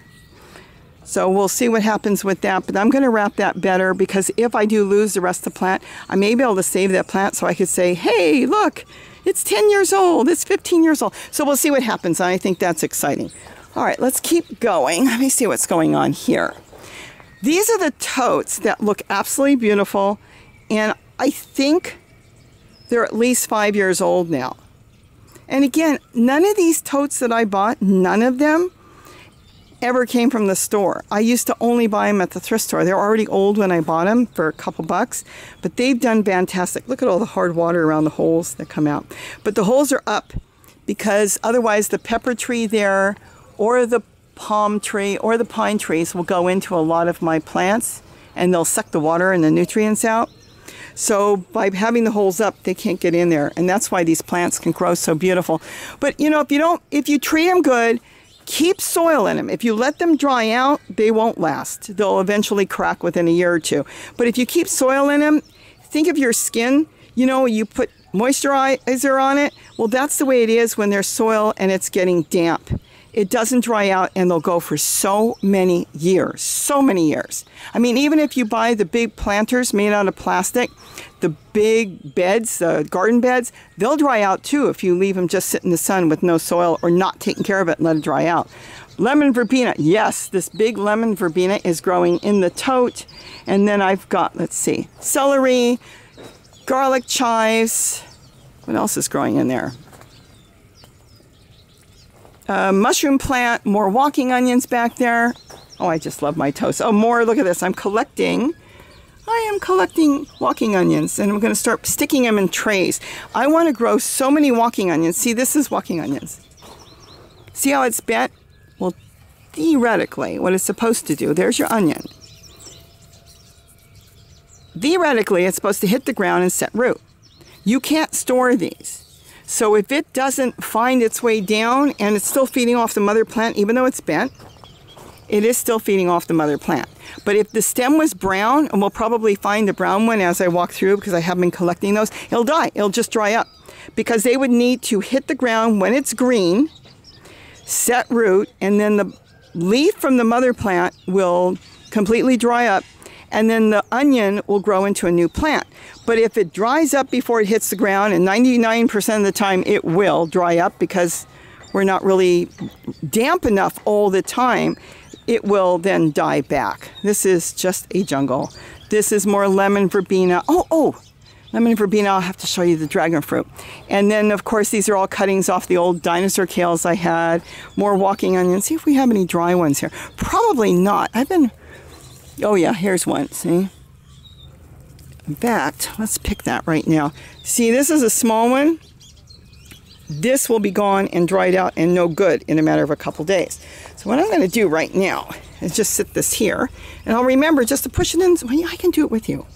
So we'll see what happens with that, but I'm going to wrap that better because if I do lose the rest of the plant, I may be able to save that plant so I could say, hey, look, it's 10 years old, it's 15 years old. So we'll see what happens, and I think that's exciting. All right, let's keep going. Let me see what's going on here. These are the totes that look absolutely beautiful, and I think they're at least 5 years old now. And again, none of these totes that I bought, none of them ever came from the store. I used to only buy them at the thrift store. They're already old when I bought them for a couple bucks, but they've done fantastic. Look at all the hard water around the holes that come out. But the holes are up because otherwise the pepper tree there or the palm tree or the pine trees will go into a lot of my plants and they'll suck the water and the nutrients out. So by having the holes up, they can't get in there. And that's why these plants can grow so beautiful. But you know, if you treat them good, keep soil in them. If you let them dry out, they won't last. They'll eventually crack within a year or two. But if you keep soil in them, think of your skin. You know, you put moisturizer on it. Well, that's the way it is when there's soil and it's getting damp. It doesn't dry out and they'll go for so many years, so many years. I mean, even if you buy the big planters made out of plastic, the big beds, garden beds, they'll dry out too if you leave them just sit in the sun with no soil or not taking care of it and let it dry out. Lemon verbena, yes, this big lemon verbena is growing in the tote. And then I've got, let's see, celery, garlic chives, What else is growing in there? Mushroom plant, more walking onions back there. Oh, I just love my toast. Oh, more, look at this. I am collecting walking onions, and I'm going to start sticking them in trays. I want to grow so many walking onions. See, this is walking onions. See how it's bent? Well, theoretically, what it's supposed to do, there's your onion. Theoretically, it's supposed to hit the ground and set root. You can't store these. So if it doesn't find its way down and it's still feeding off the mother plant, even though it's bent, it is still feeding off the mother plant. But if the stem was brown, and we'll probably find the brown one as I walk through because I have been collecting those, it'll die. It'll just dry up. Because they would need to hit the ground when it's green, set root, and then the leaf from the mother plant will completely dry up, and then the onion will grow into a new plant. But if it dries up before it hits the ground, and 99% of the time it will dry up because we're not really damp enough all the time, it will then die back. This is just a jungle. This is more lemon verbena. Lemon verbena, I'll have to show you the dragon fruit. And then, of course, these are all cuttings off the old dinosaur kales I had. More walking onions. See if we have any dry ones here. Probably not. Oh yeah, here's one, see? In fact, let's pick that right now. See, this is a small one. This will be gone and dried out and no good in a matter of a couple days. So what I'm going to do right now is just sit this here, and I'll remember just to push it in. Well, yeah, I can do it with you.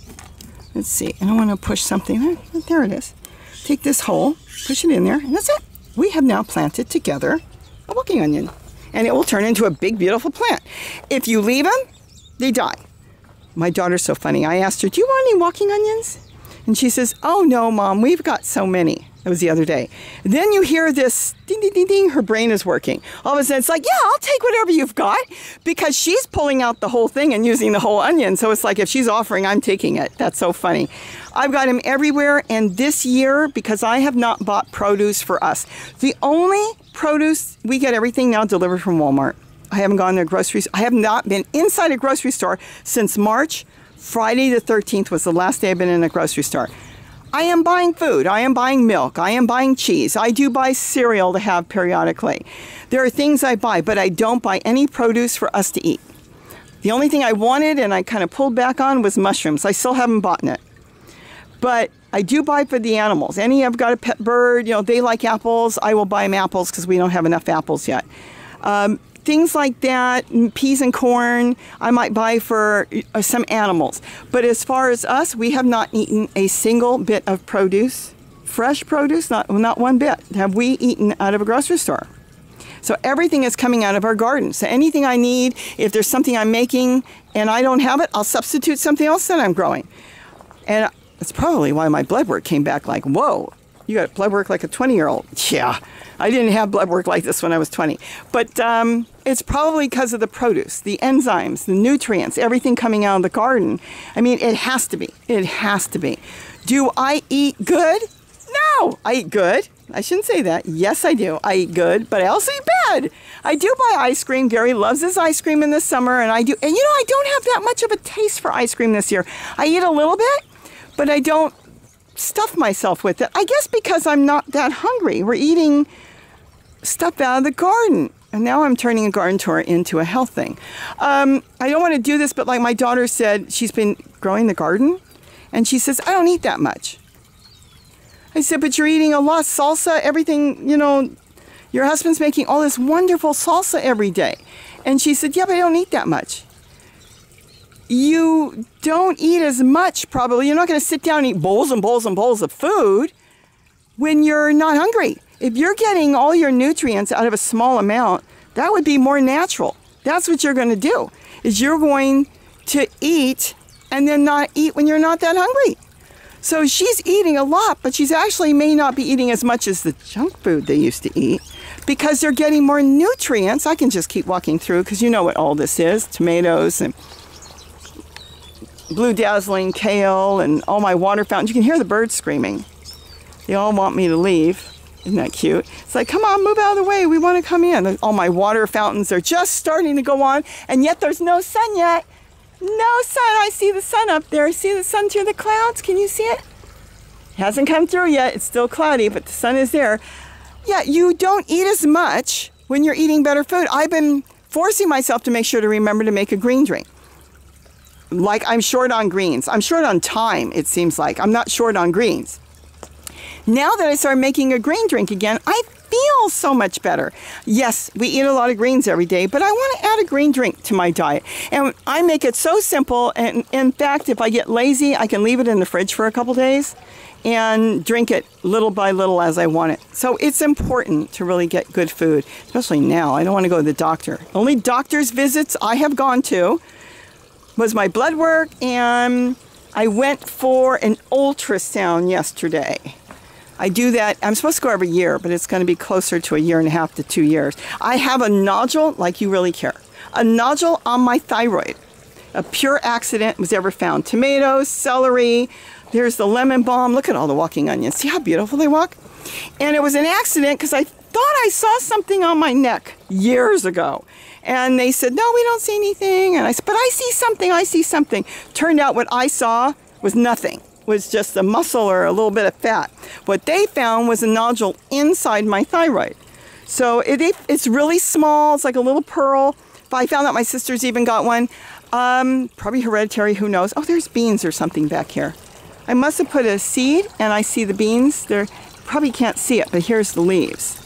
Let's see, and I want to push something. There it is. Take this hole, push it in there, and that's it. We have now planted together a walking onion, and it will turn into a big, beautiful plant. If you leave them, they die. My daughter's so funny. I asked her, do you want any walking onions? And she says, oh no, Mom, we've got so many. That was the other day. Then you hear this ding, ding, ding, ding. Her brain is working. All of a sudden, it's like, yeah, I'll take whatever you've got, because she's pulling out the whole thing and using the whole onion. So it's like, if she's offering, I'm taking it. That's so funny. I've got them everywhere. And this year, because I have not bought produce for us, the only produce, we get everything now delivered from Walmart. I haven't gone to groceries. I have not been inside a grocery store since March. Friday the 13th was the last day I've been in a grocery store. I am buying food. I am buying milk. I am buying cheese. I do buy cereal to have periodically. There are things I buy, but I don't buy any produce for us to eat. The only thing I wanted and I kind of pulled back on was mushrooms. I still haven't bought it. But I do buy for the animals. I've got a pet bird, they like apples. I will buy them apples because we don't have enough apples yet. Things like that, peas and corn, I might buy for some animals. But as far as us, we have not eaten a single bit of produce, fresh produce, not one bit, have we eaten out of a grocery store. So everything is coming out of our garden. So anything I need, if there's something I'm making and I don't have it, I'll substitute something else that I'm growing. And that's probably why my blood work came back like, whoa, you got blood work like a 20-year-old. Yeah, I didn't have blood work like this when I was 20. But it's probably because of the produce, the enzymes, the nutrients, everything coming out of the garden. I mean, it has to be. It has to be. Do I eat good? No, I eat good. I shouldn't say that. Yes, I do. I eat good, but I also eat bad. I do buy ice cream. Gary loves his ice cream in the summer, and I do. And I don't have that much of a taste for ice cream this year. I eat a little bit, but I don't stuff myself with it. I guess because I'm not that hungry. We're eating stuff out of the garden. And now I'm turning a garden tour into a health thing. I don't want to do this, but like my daughter said, she's been growing the garden. And she says, I don't eat that much. I said, but you're eating a lot. Salsa, everything, your husband's making all this wonderful salsa every day. And she said, yeah, but I don't eat that much. You don't eat as much, probably. You're not going to sit down and eat bowls and bowls and bowls of food when you're not hungry. If you're getting all your nutrients out of a small amount, that would be more natural. That's what you're going to do, is you're going to eat and then not eat when you're not that hungry. So she's eating a lot, but she's actually may not be eating as much as the junk food they used to eat because they're getting more nutrients. I can just keep walking through because you know what all this is, tomatoes and blue dazzling kale and all my water fountains. You can hear the birds screaming. They all want me to leave. Isn't that cute? It's like, come on, move out of the way. We want to come in. All my water fountains are just starting to go on, and yet there's no sun yet. No sun. I see the sun up there. I see the sun through the clouds. Can you see it? Hasn't come through yet. It's still cloudy, but the sun is there. Yeah, you don't eat as much when you're eating better food. I've been forcing myself to make sure to remember to make a green drink. Like I'm short on greens. I'm short on time, it seems like. I'm not short on greens. Now that I started making a green drink again, I feel so much better. Yes, we eat a lot of greens every day, but I want to add a green drink to my diet. And I make it so simple. And in fact, if I get lazy, I can leave it in the fridge for a couple days and drink it little by little as I want it. So it's important to really get good food, especially now. I don't want to go to the doctor. Only doctor's visits I have gone to was my blood work, and I went for an ultrasound yesterday. I do that. I'm supposed to go every year, but it's going to be closer to 1.5 years to 2 years. I have a nodule, like you really care, a nodule on my thyroid. A pure accident was ever found. Tomatoes, celery, there's the lemon balm. Look at all the walking onions. See how beautiful they walk? And it was an accident because I thought I saw something on my neck years ago. And they said, no, we don't see anything. And I said, but I see something. Turned out what I saw was nothing. Was just a muscle or a little bit of fat. What they found was a nodule inside my thyroid. So it's really small. It's like a little pearl. But I found out my sister's even got one. Probably hereditary, who knows. Oh, there's beans or something back here. I must have put a seed, and I see the beans. There, probably can't see it, but here's the leaves.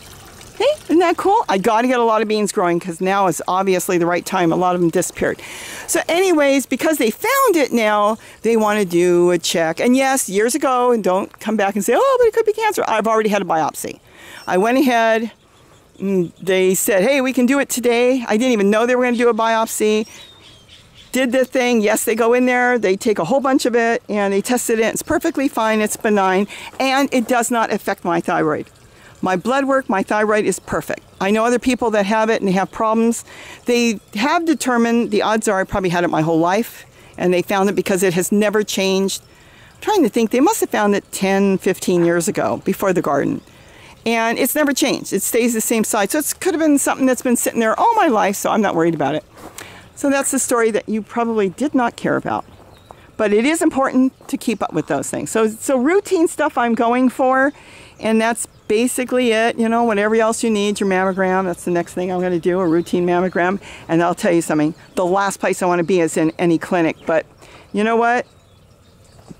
Hey, isn't that cool? I got to get a lot of beans growing because now is obviously the right time. A lot of them disappeared. So anyways, because they found it now, they want to do a check. And yes, years ago, and don't come back and say, oh, but it could be cancer. I've already had a biopsy. I went ahead. They said, hey, we can do it today. I didn't even know they were going to do a biopsy. Did the thing. Yes, they go in there. They take a whole bunch of it, and they test it in. It's perfectly fine. It's benign, and it does not affect my thyroid. My blood work, my thyroid is perfect. I know other people that have it and they have problems. They have determined, the odds are I probably had it my whole life, and they found it because it has never changed. I'm trying to think, they must have found it 10, 15 years ago, before the garden. And it's never changed. It stays the same size. So it could have been something that's been sitting there all my life, so I'm not worried about it. So that's the story that you probably did not care about. But it is important to keep up with those things. So routine stuff I'm going for, and that's basically it. You know, whatever else you need, your mammogram, that's the next thing I'm going to do, a routine mammogram. And I'll tell you something, the last place I want to be is in any clinic. But you know what?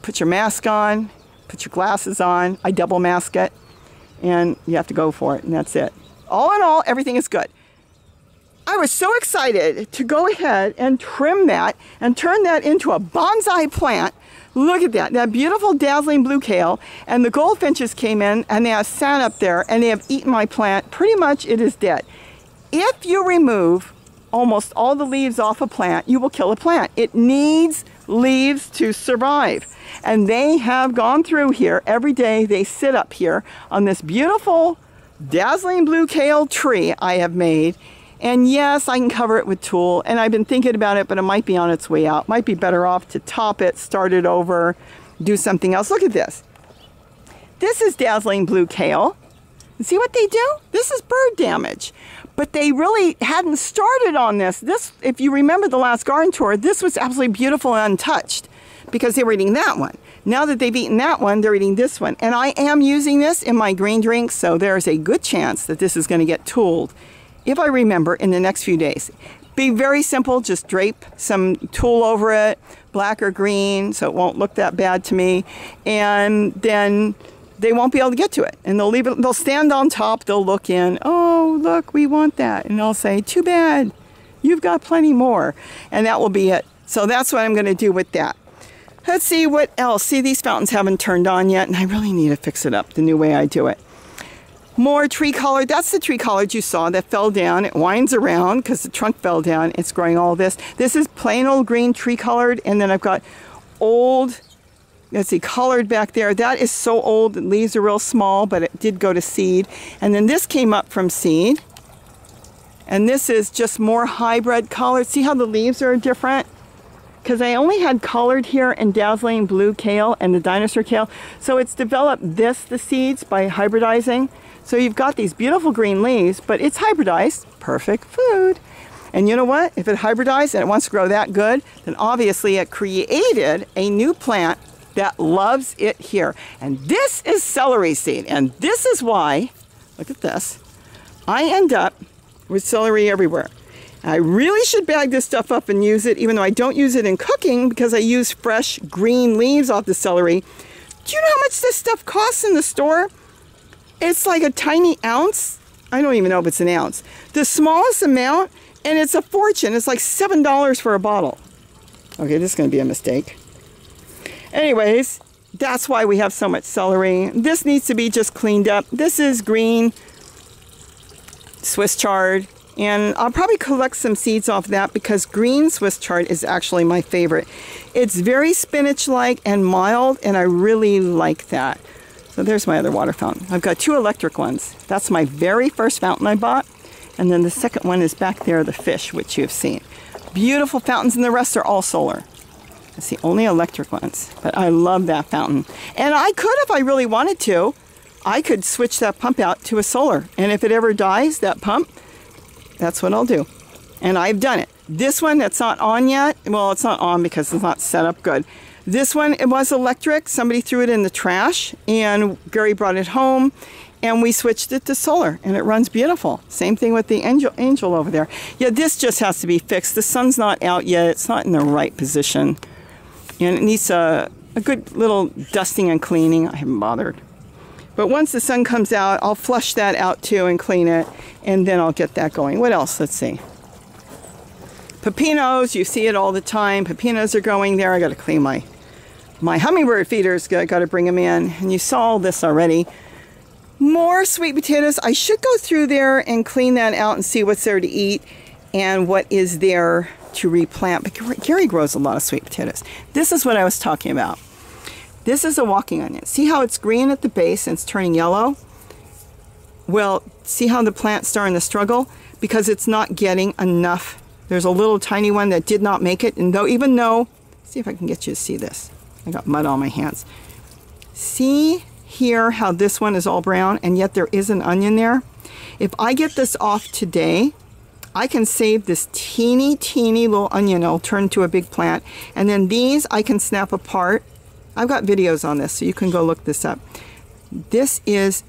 Put your mask on, put your glasses on. I double mask it, and you have to go for it, and that's it. All in all, everything is good. I was so excited to go ahead and trim that and turn that into a bonsai plant. Look at that, that beautiful dazzling blue kale. And the goldfinches came in and they have sat up there and they have eaten my plant. Pretty much it is dead. If you remove almost all the leaves off a plant, you will kill a plant. It needs leaves to survive. And they have gone through here every day. They sit up here on this beautiful dazzling blue kale tree I have made. And yes, I can cover it with tulle, and I've been thinking about it, but it might be on its way out. Might be better off to top it, start it over, do something else. Look at this. This is dazzling blue kale. And see what they do? This is bird damage. But they really hadn't started on this. This, if you remember the last garden tour, this was absolutely beautiful and untouched because they were eating that one. Now that they've eaten that one, they're eating this one. And I am using this in my green drinks, so there's a good chance that this is going to get tulled, if I remember, in the next few days. Be very simple, just drape some tulle over it, black or green, so it won't look that bad to me. And then they won't be able to get to it. And they'll leave it, they'll stand on top, they'll look in, oh, look, we want that. And I'll say, too bad, you've got plenty more. And that will be it. So that's what I'm gonna do with that. Let's see what else. See, these fountains haven't turned on yet, and I really need to fix it up the new way I do it. More tree collard. That's the tree collard you saw that fell down. It winds around because the trunk fell down. It's growing all this. This is plain old green tree collard, and then I've got old, let's see, collard back there. That is so old. The leaves are real small, but it did go to seed. And then this came up from seed. And this is just more hybrid collard. See how the leaves are different? Because I only had collard here and dazzling blue kale and the dinosaur kale. So it's developed the seeds by hybridizing. So you've got these beautiful green leaves, but it's hybridized. Perfect food. And you know what? If it hybridized and it wants to grow that good, then obviously it created a new plant that loves it here. And this is celery seed. And this is why, look at this, I end up with celery everywhere. I really should bag this stuff up and use it, even though I don't use it in cooking because I use fresh green leaves off the celery. Do you know how much this stuff costs in the store? It's like a tiny ounce. I don't even know if it's an ounce. The smallest amount, and it's a fortune. It's like $7 for a bottle. Okay, this is going to be a mistake. Anyways, that's why we have so much celery. This needs to be just cleaned up. This is green Swiss chard, and I'll probably collect some seeds off that because green Swiss chard is actually my favorite. It's very spinach-like and mild, and I really like that. So there's my other water fountain. I've got 2 electric ones. That's my very first fountain I bought. And then the second one is back there, the fish, which you've seen. Beautiful fountains, and the rest are all solar. That's the only electric ones. But I love that fountain. And I could, if I really wanted to, I could switch that pump out to a solar. And if it ever dies, that pump, that's what I'll do. And I've done it. This one that's not on yet, well, it's not on because it's not set up good. This one, it was electric. Somebody threw it in the trash, and Gary brought it home, and we switched it to solar, and it runs beautiful. Same thing with the angel over there. Yeah, this just has to be fixed. The sun's not out yet. It's not in the right position, and it needs a good little dusting and cleaning. I haven't bothered. But once the sun comes out, I'll flush that out too and clean it, and then I'll get that going. What else? Let's see. Pepinos, you see it all the time. Pepinos are going there. I got to clean my hummingbird feeders. Got to bring them in. And you saw all this already. More sweet potatoes. I should go through there and clean that out and see what's there to eat and what is there to replant. But Gary grows a lot of sweet potatoes. This is what I was talking about. This is a walking onion. See how it's green at the base and it's turning yellow? Well, see how the plant's starting to struggle? Because it's not getting enough. There's a little tiny one that did not make it. And even though, see if I can get you to see this. I got mud on my hands. See here how this one is all brown and yet there is an onion there? If I get this off today, I can save this teeny little onion. It'll turn to a big plant. And then these I can snap apart. I've got videos on this, so you can go look this up. This is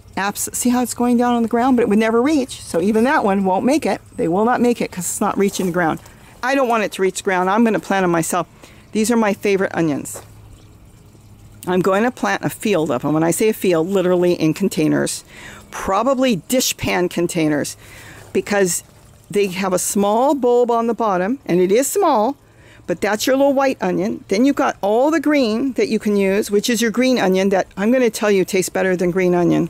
see how it's going down on the ground, but it would never reach. So even that one won't make it. They will not make it because it's not reaching the ground. I don't want it to reach the ground. I'm going to plant them myself. These are my favorite onions. I'm going to plant a field of them. When I say a field, literally in containers, probably dishpan containers, because they have a small bulb on the bottom, and it is small, but that's your little white onion. Then you've got all the green that you can use, which is your green onion that I'm going to tell you tastes better than green onion.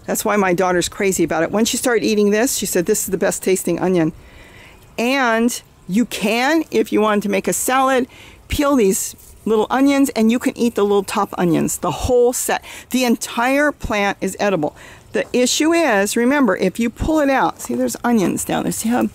That's why my daughter's crazy about it. When she started eating this, she said this is the best tasting onion. And you can, if you wanted to make a salad, peel these little onions and you can eat the little top onions, the whole set. The entire plant is edible. The issue is, remember, if you pull it out, see there's onions down there. See how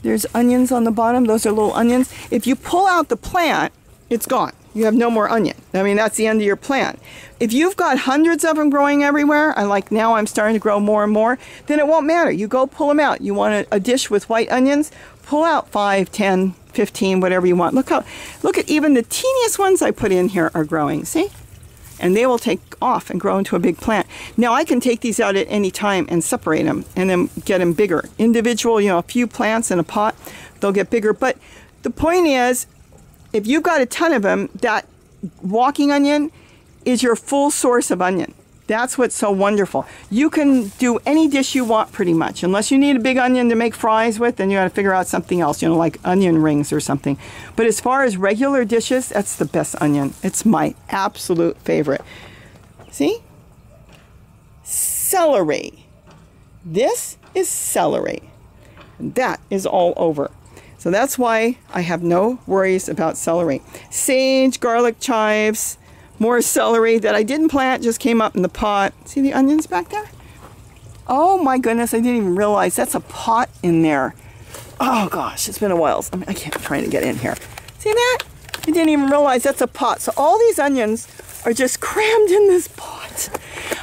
there's onions on the bottom? Those are little onions. If you pull out the plant, it's gone. You have no more onion. I mean, that's the end of your plant. If you've got hundreds of them growing everywhere, and like now I'm starting to grow more and more, then it won't matter. You go pull them out. You want a dish with white onions? Pull out 5, 10, 15, whatever you want. Look at even the teeniest ones I put in here are growing. See? And they will take off and grow into a big plant. Now I can take these out at any time and separate them and then get them bigger. Individual, a few plants in a pot, they'll get bigger. But the point is, if you've got a ton of them, that walking onion is your full source of onion. That's what's so wonderful. You can do any dish you want pretty much. Unless you need a big onion to make fries with, then you got to figure out something else, like onion rings or something. But as far as regular dishes, that's the best onion. It's my absolute favorite. See? Celery. This is celery. That is all over. So that's why I have no worries about celery. Sage, garlic, chives, more celery that I didn't plant, just came up in the pot. See the onions back there? Oh my goodness, I didn't even realize that's a pot in there. Oh gosh, it's been a while. I can't try to get in here. See that? I didn't even realize that's a pot. So all these onions are just crammed in this pot.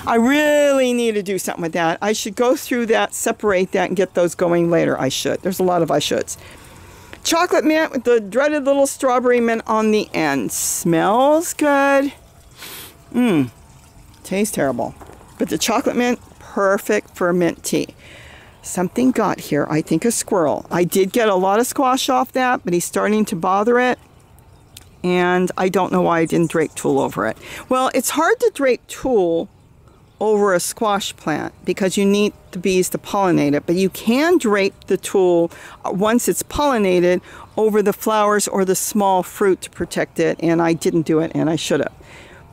I really need to do something with that. I should go through that, separate that, and get those going later. I should. There's a lot of I shoulds. chocolate mint with the dreaded little strawberry mint on the end. Smells good. Tastes terrible. But the chocolate mint, perfect for mint tea. Something got here, I think a squirrel. I did get a lot of squash off that, but he's starting to bother it. And I don't know why I didn't drape tulle over it. Well, it's hard to drape tulle over a squash plant because you need the bees to pollinate it, but you can drape the tulle once it's pollinated over the flowers or the small fruit to protect it, and I didn't do it, and I should have.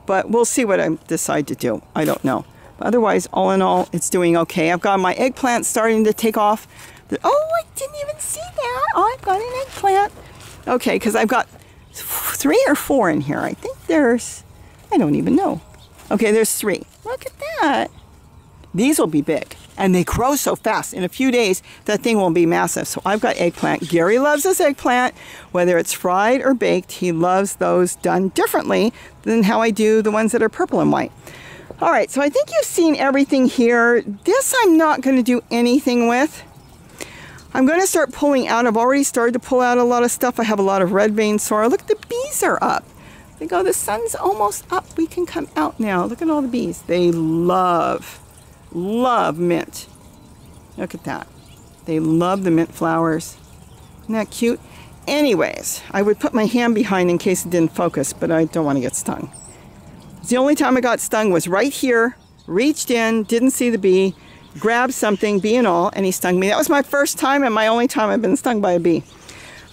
But we'll see what I decide to do. I don't know. But otherwise, all in all, it's doing okay. I've got my eggplant starting to take off. Oh, I didn't even see that. Oh, I've got an eggplant. Okay, because I've got 3 or 4 in here. I think there's, I don't even know. Okay, there's 3. Look at that. These will be big. And they grow so fast. In a few days, that thing will be massive. So I've got eggplant. Gary loves his eggplant. Whether it's fried or baked, he loves those done differently than how I do the ones that are purple and white. All right, so I think you've seen everything here. This I'm not going to do anything with. I'm going to start pulling out. I've already started to pull out a lot of stuff. I have a lot of red vein sorrel. Look, the bees are up. They go, the sun's almost up. We can come out now. Look at all the bees. They love mint. Look at that. They love the mint flowers. Isn't that cute? Anyways, I would put my hand behind in case it didn't focus, but I don't want to get stung. The only time I got stung was right here. Reached in, didn't see the bee, grabbed something, bee and all, and he stung me. That was my first time and my only time I've been stung by a bee.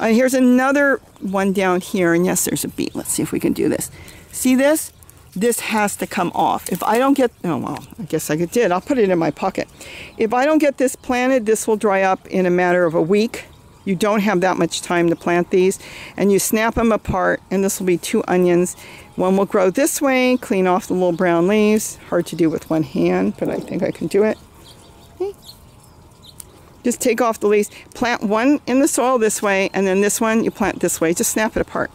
Here's another one down here, and yes, there's a bee. Let's see if we can do this. See this? This has to come off. If I don't get, oh well, I guess I did. I'll put it in my pocket. If I don't get this planted, this will dry up in a matter of a week. You don't have that much time to plant these, and you snap them apart, and this will be 2 onions. One will grow this way, clean off the little brown leaves. Hard to do with one hand, but I think I can do it. Okay. Just take off the leaves. Plant one in the soil this way, and then this one you plant this way. Just snap it apart.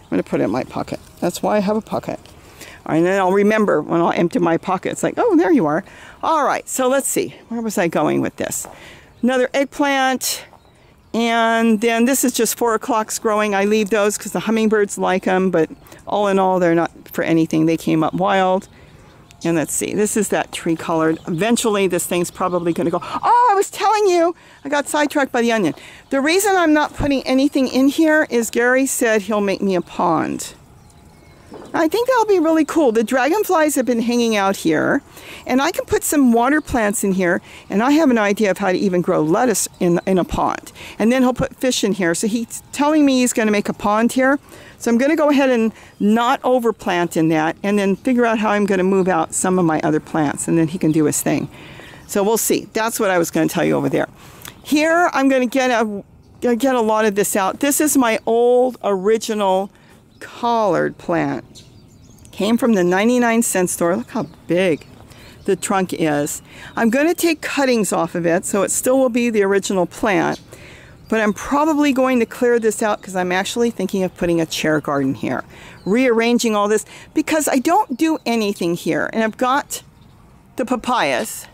I'm going to put it in my pocket. That's why I have a pocket. All right, and then I'll remember when I'll empty my pocket. It's like, oh, there you are. All right, so let's see. Where was I going with this? Another eggplant. And then this is just 4 o'clocks growing. I leave those because the hummingbirds like them, but all in all, they're not for anything. They came up wild. And let's see, this is that tree colored. Eventually, this thing's probably going to go. Oh, I was telling you, I got sidetracked by the onion. The reason I'm not putting anything in here is Gary said he'll make me a pond. I think that'll be really cool. The dragonflies have been hanging out here, and I can put some water plants in here, and I have an idea of how to even grow lettuce in a pond. And then he'll put fish in here. So he's telling me he's going to make a pond here. So I'm going to go ahead and not overplant in that, and then figure out how I'm going to move out some of my other plants, and then he can do his thing. So we'll see. That's what I was going to tell you over there. Here, I'm going to get a lot of this out. This is my old original collard plant. Came from the 99-cent store. Look how big the trunk is. I'm going to take cuttings off of it, so it still will be the original plant. But I'm probably going to clear this out because I'm actually thinking of putting a chair garden here. Rearranging all this because I don't do anything here. And I've got the papayas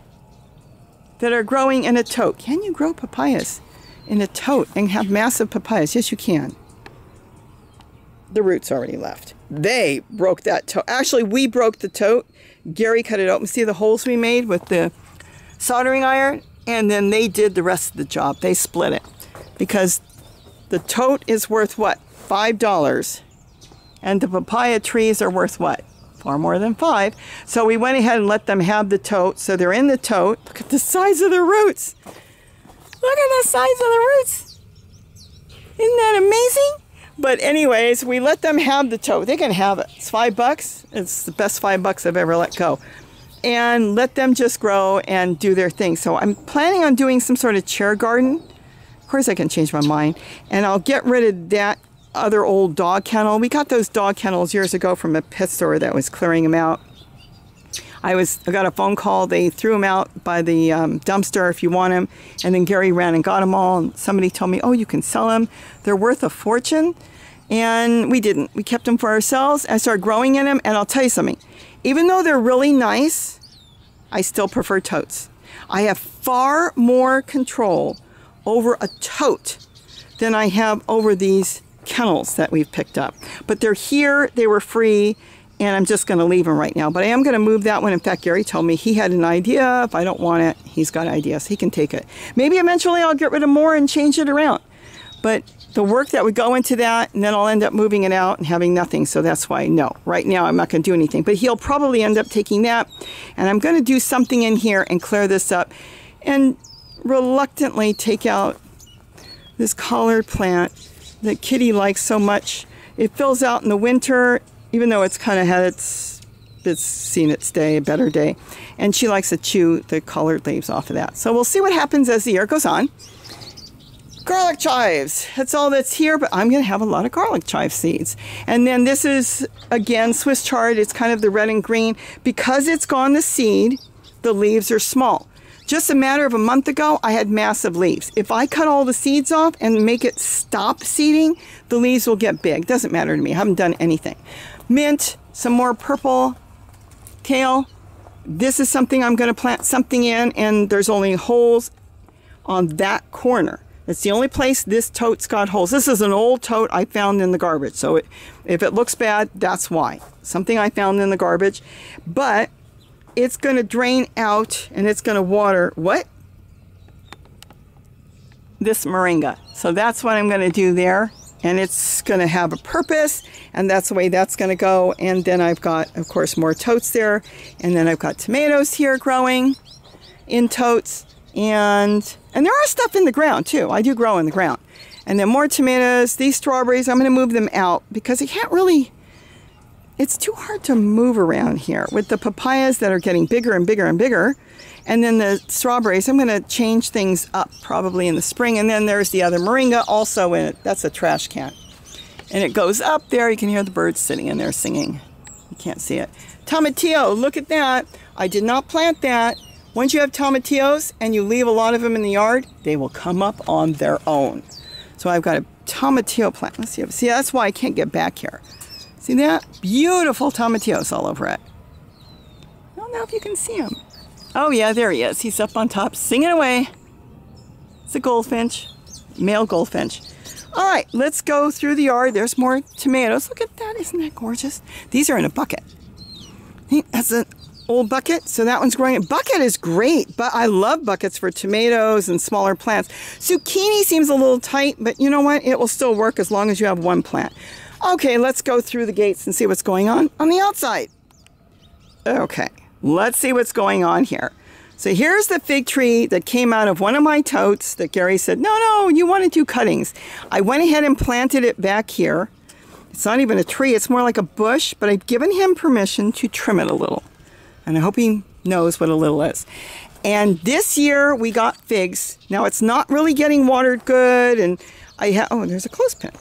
that are growing in a tote. Can you grow papayas in a tote and have massive papayas? Yes, you can. The roots already left. They broke that tote. Actually, we broke the tote. Gary cut it open. See the holes we made with the soldering iron? And then they did the rest of the job. They split it. Because the tote is worth what? $5. And the papaya trees are worth what? Far more than 5. So we went ahead and let them have the tote. So they're in the tote. Look at the size of the roots. Look at the size of the roots. Isn't that amazing? But anyways, we let them have the tote. They can have it. It's $5. It's the best $5 I've ever let go. And let them just grow and do their thing. So I'm planning on doing some sort of chair garden. Of course, I can change my mind. And I'll get rid of that other old dog kennel. We got those dog kennels years ago from a pet store that was clearing them out. I got a phone call. They threw them out by the dumpster if you want them. And then Gary ran and got them all. And somebody told me, oh, you can sell them. They're worth a fortune. And we didn't. We kept them for ourselves. I started growing in them. And I'll tell you something. Even though they're really nice, I still prefer totes. I have far more control over a tote than I have over these kennels that we've picked up. But they're here, they were free, and I'm just going to leave them right now. But I am going to move that one. In fact, Gary told me he had an idea. If I don't want it, he's got ideas. He can take it. Maybe eventually I'll get rid of more and change it around. But the work that would go into that, and then I'll end up moving it out and having nothing. So that's why, no, right now I'm not going to do anything. But he'll probably end up taking that. And I'm going to do something in here and clear this up. And reluctantly take out this collard plant that Kitty likes so much. It fills out in the winter, even though it's kind of had it's seen its day, a better day. And she likes to chew the collard leaves off of that. So we'll see what happens as the year goes on. Garlic chives, that's all that's here, but I'm going to have a lot of garlic chive seeds. And then this is, again, Swiss chard. It's kind of the red and green. Because it's gone to seed, the leaves are small. Just a matter of a month ago, I had massive leaves. If I cut all the seeds off and make it stop seeding, the leaves will get big. Doesn't matter to me. I haven't done anything. Mint, some more purple kale. This is something I'm going to plant something in, and there's only holes on that corner. It's the only place this tote's got holes. This is an old tote I found in the garbage. So if it looks bad, that's why. Something I found in the garbage. But it's going to drain out and it's going to water what? This moringa. So that's what I'm going to do there. And it's going to have a purpose. And that's the way that's going to go. And then I've got, of course, more totes there. And then I've got tomatoes here growing in totes. And there are stuff in the ground too. I do grow in the ground. And then more tomatoes. These strawberries, I'm going to move them out because you can't really, it's too hard to move around here with the papayas that are getting bigger and bigger and bigger. And then the strawberries, I'm going to change things up probably in the spring. And then there's the other moringa also in it. That's a trash can. And it goes up there. You can hear the birds sitting in there singing. You can't see it. Tomatillo, look at that. I did not plant that. Once you have tomatillos and you leave a lot of them in the yard, they will come up on their own. So I've got a tomatillo plant. Let's see. See, that's why I can't get back here. See that? Beautiful tomatillos all over it. I don't know if you can see him. Oh yeah, there he is. He's up on top singing away. It's a goldfinch, male goldfinch. All right, let's go through the yard. There's more tomatoes. Look at that. Isn't that gorgeous? These are in a bucket. That's an old bucket, so that one's growing. Bucket is great, but I love buckets for tomatoes and smaller plants. Zucchini seems a little tight, but you know what? It will still work as long as you have one plant. Okay, let's go through the gates and see what's going on the outside. Okay, let's see what's going on here. So here's the fig tree that came out of one of my totes that Gary said, no, you want to do cuttings. I went ahead and planted it back here. It's not even a tree, it's more like a bush, but I've given him permission to trim it a little. And I hope he knows what a little is. And this year we got figs. Now it's not really getting watered good. And oh, there's a clothespin.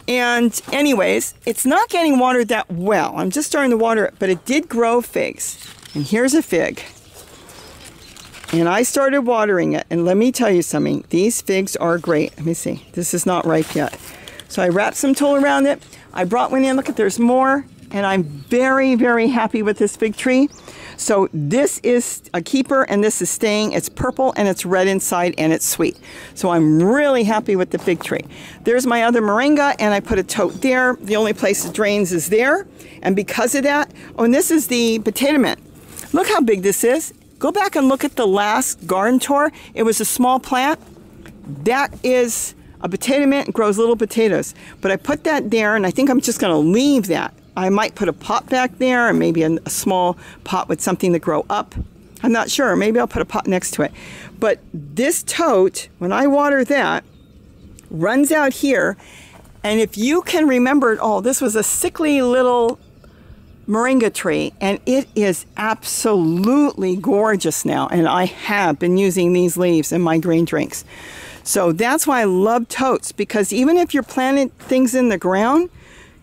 And anyways, it's not getting watered that well. I'm just starting to water it, but it did grow figs. And here's a fig. And I started watering it. And let me tell you something. These figs are great. Let me see. This is not ripe yet. So I wrapped some tulle around it. I brought one in. Look, there's more. And I'm very, very happy with this fig tree. So this is a keeper and this is staying. It's purple and it's red inside and it's sweet. So I'm really happy with the fig tree. There's my other moringa and I put a tote there. The only place it drains is there. And because of that, oh, and this is the potato mint. Look how big this is. Go back and look at the last garden tour. It was a small plant. That is a potato mint and grows little potatoes. But I put that there and I think I'm just going to leave that. I might put a pot back there and maybe a small pot with something to grow up. I'm not sure. Maybe I'll put a pot next to it. But this tote, when I water that, runs out here. And if you can remember it all, this was a sickly little moringa tree. And it is absolutely gorgeous now. And I have been using these leaves in my green drinks. So that's why I love totes. Because even if you're planting things in the ground,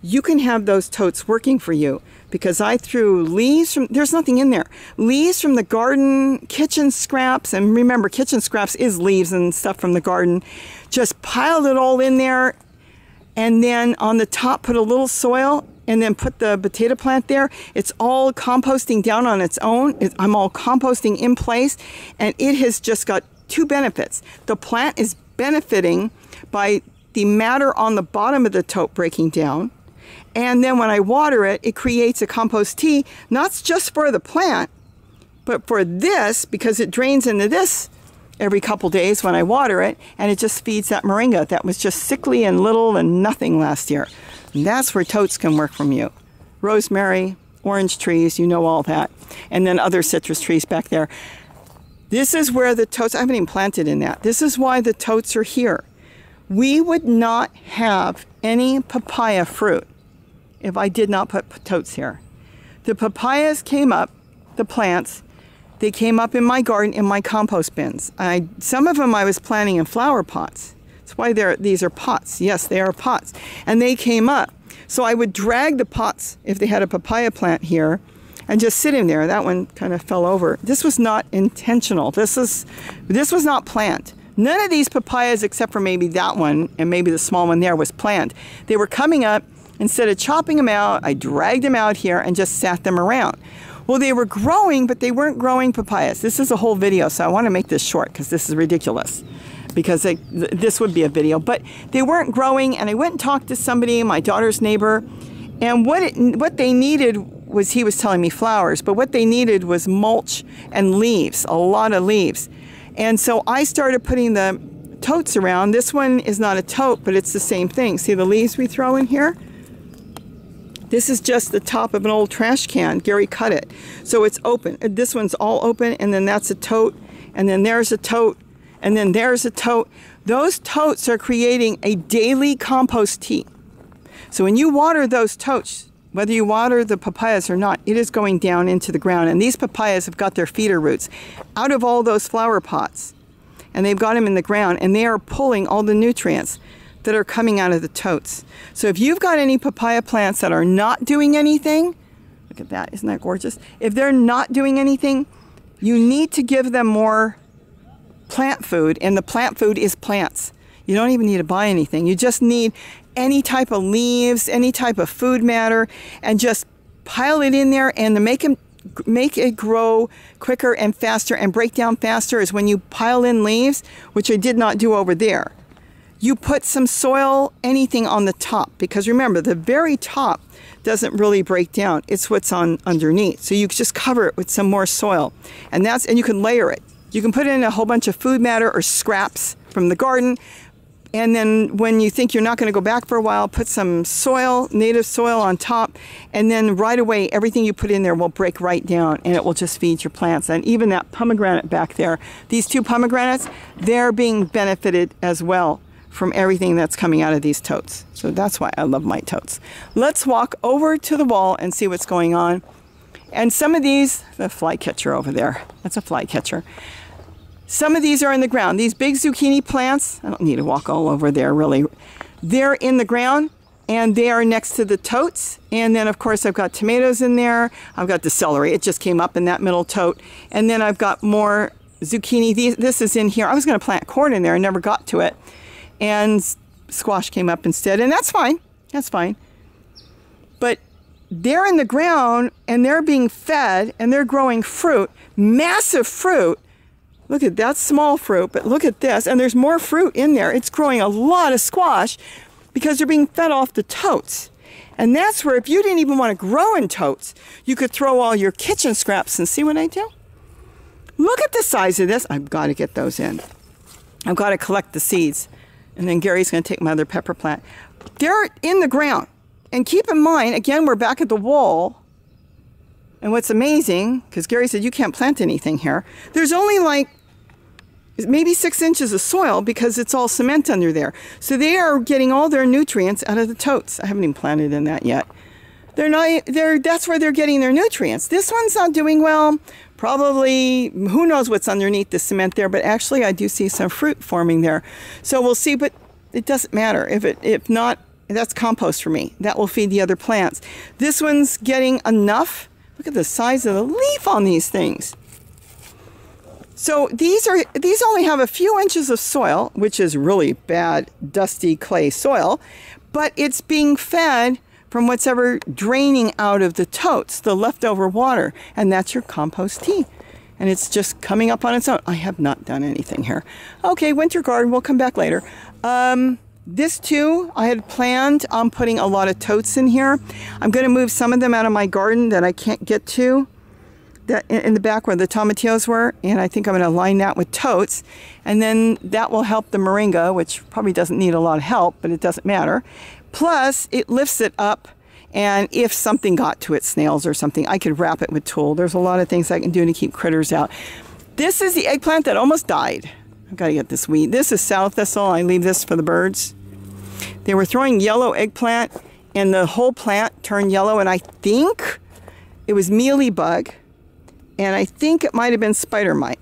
you can have those totes working for you because I threw leaves from, there's nothing in there, leaves from the garden, kitchen scraps, and remember kitchen scraps is leaves and stuff from the garden, just piled it all in there and then on the top put a little soil and then put the potato plant there. It's all composting down on its own. I'm all composting in place and it has just got two benefits. The plant is benefiting by the matter on the bottom of the tote breaking down. And then when I water it, it creates a compost tea, not just for the plant, but for this, because it drains into this every couple days when I water it, and it just feeds that moringa that was just sickly and little and nothing last year. And that's where totes can work from you. Rosemary, orange trees, you know all that. And then other citrus trees back there. This is where the totes, I haven't even planted in that. This is why the totes are here. We would not have any papaya fruit if I did not put totes here. The papayas came up, the plants, they came up in my garden in my compost bins. Some of them I was planting in flower pots. That's why these are pots. Yes, they are pots. And they came up. So I would drag the pots, if they had a papaya plant here, and just sit in there. That one kind of fell over. This was not intentional. This was not planned. None of these papayas, except for maybe that one and maybe the small one there, was planned. They were coming up. Instead of chopping them out, I dragged them out here and just sat them around. Well, they were growing, but they weren't growing papayas. This is a whole video, so I want to make this short because this is ridiculous. Because this would be a video. But they weren't growing, and I went and talked to somebody, my daughter's neighbor, and what they needed was, he was telling me flowers, but what they needed was mulch and leaves, a lot of leaves. And so I started putting the totes around. This one is not a tote, but it's the same thing. See the leaves we throw in here? This is just the top of an old trash can. Gary cut it. So it's open. This one's all open, and then that's a tote, and then there's a tote, and then there's a tote. Those totes are creating a daily compost tea. So when you water those totes, whether you water the papayas or not, it is going down into the ground. And these papayas have got their feeder roots out of all those flower pots. And they've got them in the ground, and they are pulling all the nutrients that are coming out of the totes. So if you've got any papaya plants that are not doing anything, look at that, isn't that gorgeous? If they're not doing anything, you need to give them more plant food, and the plant food is plants. You don't even need to buy anything. You just need any type of leaves, any type of food matter, and just pile it in there, and to make it grow quicker and faster and break down faster is when you pile in leaves, which I did not do over there. You put some soil, anything on the top, because remember, the very top doesn't really break down. It's what's on underneath. So you just cover it with some more soil, and you can layer it. You can put in a whole bunch of food matter or scraps from the garden, and then when you think you're not going to go back for a while, put some soil, native soil on top, and then right away everything you put in there will break right down, and it will just feed your plants. And even that pomegranate back there, these two pomegranates, they're being benefited as well from everything that's coming out of these totes. So that's why I love my totes. Let's walk over to the wall and see what's going on. And some of these, the flycatcher over there, that's a flycatcher. Some of these are in the ground. These big zucchini plants, I don't need to walk all over there really. They're in the ground, and they are next to the totes. And then of course I've got tomatoes in there. I've got the celery, it just came up in that middle tote. And then I've got more zucchini. This is in here. I was gonna plant corn in there, I never got to it. And squash came up instead, and that's fine. That's fine. But they're in the ground, and they're being fed, and they're growing fruit, massive fruit. Look at that small fruit, but look at this, and there's more fruit in there. It's growing a lot of squash because they're being fed off the totes. And that's where, if you didn't even want to grow in totes, you could throw all your kitchen scraps, and see what I do? Look at the size of this. I've got to get those in. I've got to collect the seeds. And then Gary's going to take my other pepper plant. They're in the ground. And keep in mind, again, we're back at the wall. And what's amazing, because Gary said you can't plant anything here, there's only like maybe 6 inches of soil because it's all cement under there. So they are getting all their nutrients out of the totes. I haven't even planted in that yet. That's where they're getting their nutrients. This one's not doing well. Probably, who knows what's underneath the cement there, but actually I do see some fruit forming there. So we'll see, but it doesn't matter. If not, that's compost for me. That will feed the other plants. This one's getting enough. Look at the size of the leaf on these things. So these only have a few inches of soil, which is really bad, dusty clay soil, but it's being fed from what's ever draining out of the totes, the leftover water, and that's your compost tea. And it's just coming up on its own. I have not done anything here. Okay, winter garden, we'll come back later. This too, I had planned on putting a lot of totes in here. I'm going to move some of them out of my garden that I can't get to, that in the back where the tomatillos were, and I think I'm going to line that with totes, and then that will help the moringa, which probably doesn't need a lot of help, but it doesn't matter. Plus, it lifts it up, and if something got to it, snails or something, I could wrap it with tulle. There's a lot of things I can do to keep critters out. This is the eggplant that almost died. I've got to get this weed. This is sow thistle. I leave this for the birds. They were throwing yellow eggplant, and the whole plant turned yellow, and I think it was mealybug, and I think it might have been spider mite.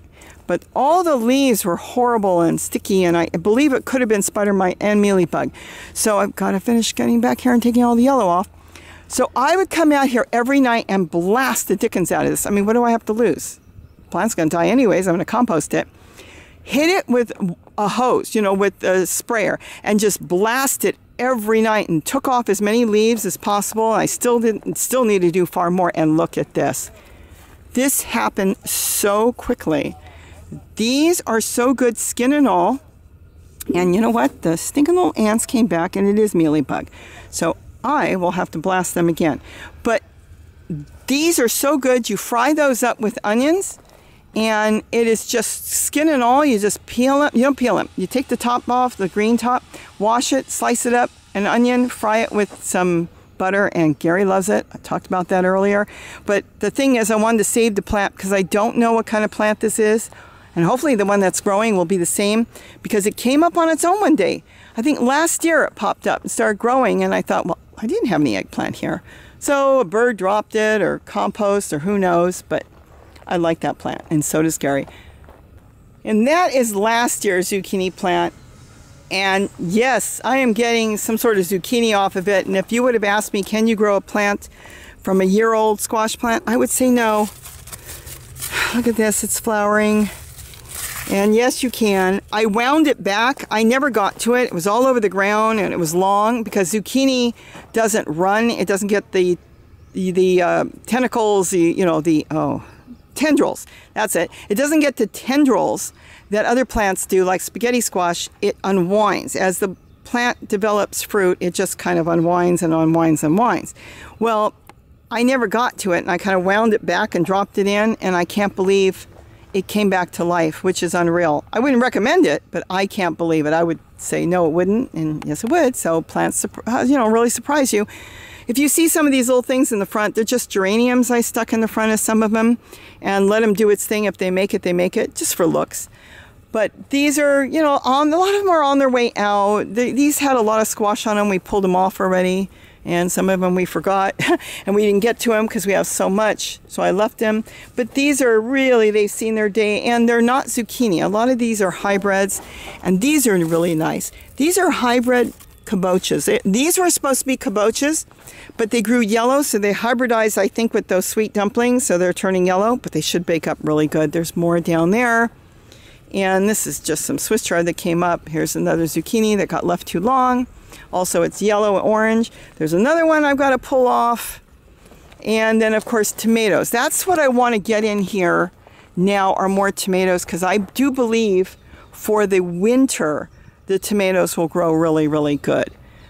But all the leaves were horrible and sticky, and I believe it could have been spider mite and mealybug. So I've got to finish getting back here and taking all the yellow off. So I would come out here every night and blast the dickens out of this. I mean, what do I have to lose? The plant's going to die anyways. I'm going to compost it. Hit it with a hose, you know, with a sprayer, and just blast it every night and took off as many leaves as possible. I still need to do far more. And look at this. This happened so quickly. These are so good, skin and all. And you know what? The stinking little ants came back, and it is mealybug. So I will have to blast them again. But these are so good. You fry those up with onions, and it is just skin and all. You just peel them. You don't peel them. You take the top off, the green top, wash it, slice it up, an onion, fry it with some butter, and Gary loves it. I talked about that earlier. But the thing is, I wanted to save the plant because I don't know what kind of plant this is. And hopefully the one that's growing will be the same, because it came up on its own one day. I think last year it popped up and started growing, and I thought, well, I didn't have any eggplant here. So a bird dropped it, or compost, or who knows, but I like that plant, and so does Gary. And that is last year's zucchini plant. And yes, I am getting some sort of zucchini off of it. And if you would have asked me, can you grow a plant from a year-old squash plant? I would say no. Look at this, it's flowering. And yes, you can. I wound it back. I never got to it. It was all over the ground, and it was long, because zucchini doesn't run. It doesn't get the tentacles, tendrils. That's it. It doesn't get the tendrils that other plants do, like spaghetti squash. It unwinds. As the plant develops fruit, it just kind of unwinds and unwinds and winds. Well, I never got to it, and I kind of wound it back and dropped it in, and I can't believe it came back to life, which is unreal. I wouldn't recommend it, but I can't believe it. I would say no, it wouldn't, and yes, it would. So plants, really surprise you. If you see some of these little things in the front, they're just geraniums I stuck in the front of some of them, and let them do its thing. If they make it, they make it, just for looks. But these are, a lot of them are on their way out. These had a lot of squash on them. We pulled them off already, and some of them we forgot, and we didn't get to them because we have so much, so I left them. But these are really, they've seen their day, and they're not zucchini. A lot of these are hybrids, and these are really nice. These are hybrid kabochas. These were supposed to be kabochas, but they grew yellow, so they hybridized, I think, with those sweet dumplings, so they're turning yellow, but they should bake up really good. There's more down there. And this is just some Swiss chard that came up. Here's another zucchini that got left too long. Also, it's yellow and orange. There's another one I've got to pull off. And then, of course, tomatoes. That's what I want to get in here now, are more tomatoes, because I do believe for the winter, the tomatoes will grow really, really good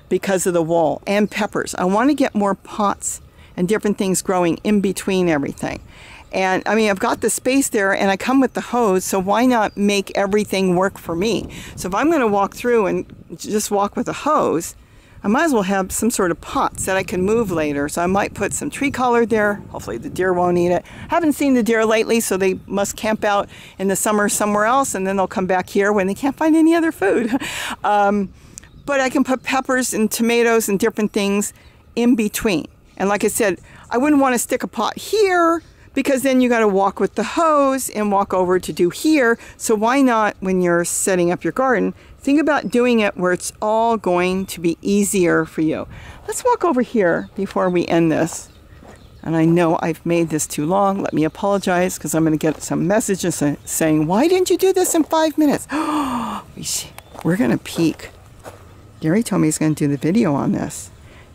because of the wall. And peppers. I want to get more pots and different things growing in between everything. And I mean, I've got the space there, and I come with the hose, so why not make everything work for me? So if I'm going to walk through and just walk with a hose, I might as well have some sort of pots that I can move later. So I might put some tree color there. Hopefully the deer won't eat it. I haven't seen the deer lately, so they must camp out in the summer somewhere else, and then they'll come back here when they can't find any other food. But I can put peppers and tomatoes and different things in between. And like I said, I wouldn't want to stick a pot here, because then you got to walk with the hose and walk over to do here. So why not, when you're setting up your garden, think about doing it where it's all going to be easier for you. Let's walk over here before we end this. And I know I've made this too long. Let me apologize, because I'm going to get some messages saying, why didn't you do this in 5 minutes? We're going to peek. Gary told me he's going to do the video on this.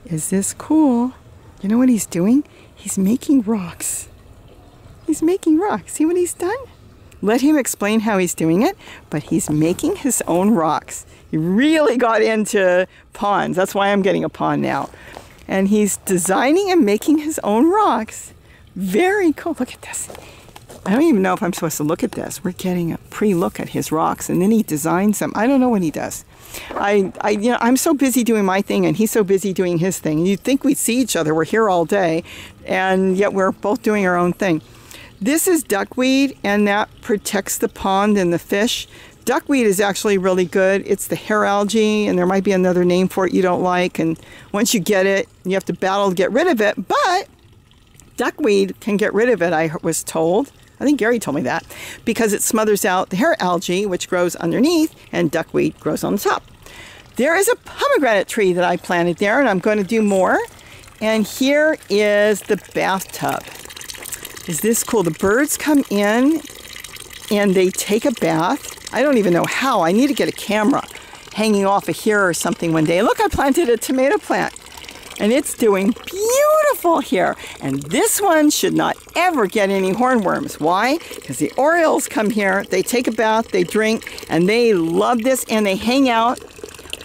Is this cool? You know what he's doing? He's making rocks. He's making rocks. See what he's done? Let him explain how he's doing it, but he's making his own rocks. He really got into ponds. That's why I'm getting a pond now. And he's designing and making his own rocks. Very cool. Look at this. I don't even know if I'm supposed to look at this. We're getting a pre-look at his rocks, and then he designs them. I don't know what he does. I'm so busy doing my thing, and he's so busy doing his thing. You'd think we'd see each other. We're here all day, and yet we're both doing our own thing. This is duckweed, and that protects the pond and the fish. Duckweed is actually really good. It's the hair algae, and there might be another name for it you don't like, and once you get it, you have to battle to get rid of it, but duckweed can get rid of it, I was told. I think Gary told me that, because it smothers out the hair algae, which grows underneath, and duckweed grows on the top. There is a pomegranate tree that I planted there, and I'm going to do more. And here is the bathtub. Is this cool? The birds come in, and they take a bath. I don't even know how. I need to get a camera hanging off of here or something one day. Look, I planted a tomato plant, and it's doing beautiful here. And this one should not ever get any hornworms. Why? Because the orioles come here, they take a bath, they drink, and they love this, and they hang out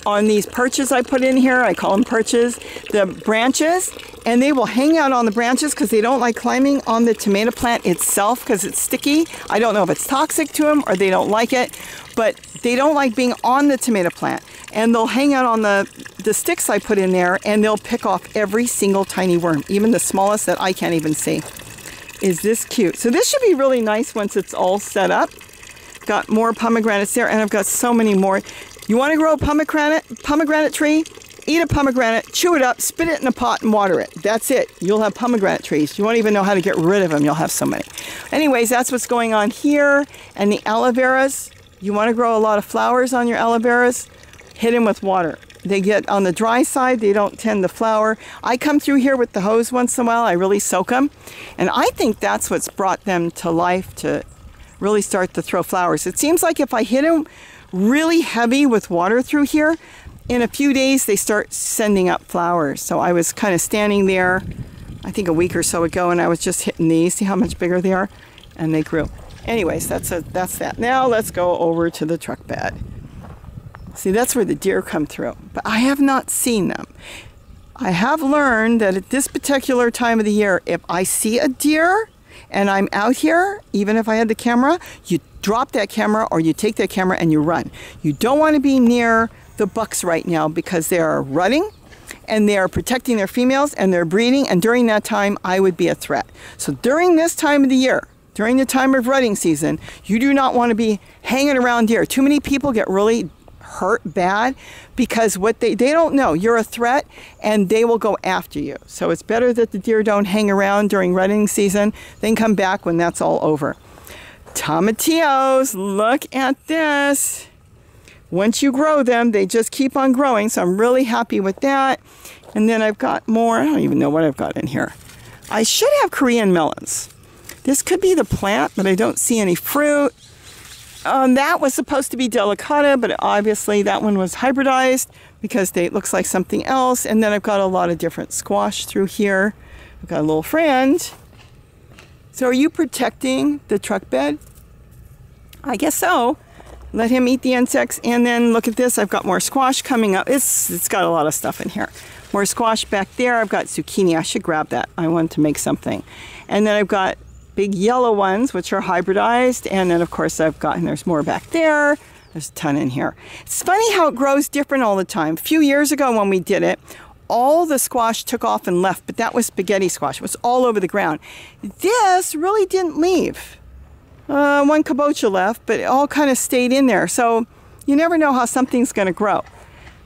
on these perches I put in here. I call them perches, the branches, and they will hang out on the branches because they don't like climbing on the tomato plant itself because it's sticky. I don't know if it's toxic to them or they don't like it, but they don't like being on the tomato plant. And they'll hang out on the sticks I put in there, and they'll pick off every single tiny worm, even the smallest that I can't even see. Is this cute? So this should be really nice once it's all set up. Got more pomegranates there, and I've got so many more. You want to grow a pomegranate tree? Eat a pomegranate, chew it up, spit it in a pot and water it. That's it. You'll have pomegranate trees. You won't even know how to get rid of them. You'll have so many. Anyways, that's what's going on here. And the aloe veras, you want to grow a lot of flowers on your aloe veras? Hit them with water. They get on the dry side, they don't tend to flower. I come through here with the hose once in a while. I really soak them. And I think that's what's brought them to life, to really start to throw flowers. It seems like if I hit them really heavy with water through here, in a few days they start sending up flowers. So I was kind of standing there, I think a week or so ago, and I was just hitting these. See how much bigger they are? And they grew. Anyways, that's that. Now let's go over to the truck bed. See, that's where the deer come through, but I have not seen them. I have learned that at this particular time of the year, if I see a deer and I'm out here, even if I had the camera, you drop that camera or you take that camera and you run. You don't want to be near the bucks right now because they are running and they are protecting their females and they're breeding, and during that time I would be a threat. So during this time of the year, during the time of rutting season, you do not want to be hanging around deer. Too many people get really hurt bad because what they don't know you're a threat and they will go after you. So it's better that the deer don't hang around during rutting season, then come back when that's all over. Tomatillos, look at this. Once you grow them, they just keep on growing, so I'm really happy with that. And then I've got more. I don't even know what I've got in here. I should have Korean melons. This could be the plant, but I don't see any fruit. That was supposed to be delicata, but obviously that one was hybridized because it looks like something else. And then I've got a lot of different squash through here. I've got a little friend. So are you protecting the truck bed? I guess so. Let him eat the insects. And then look at this. I've got more squash coming up. It's got a lot of stuff in here. More squash back there. I've got zucchini. I should grab that. I want to make something. And then I've got big yellow ones, which are hybridized. And then, of course, there's more back there. There's a ton in here. It's funny how it grows different all the time. A few years ago when we did it, all the squash took off and left, but that was spaghetti squash. It was all over the ground. This really didn't leave. One kabocha left, but it all kind of stayed in there. So you never know how something's going to grow.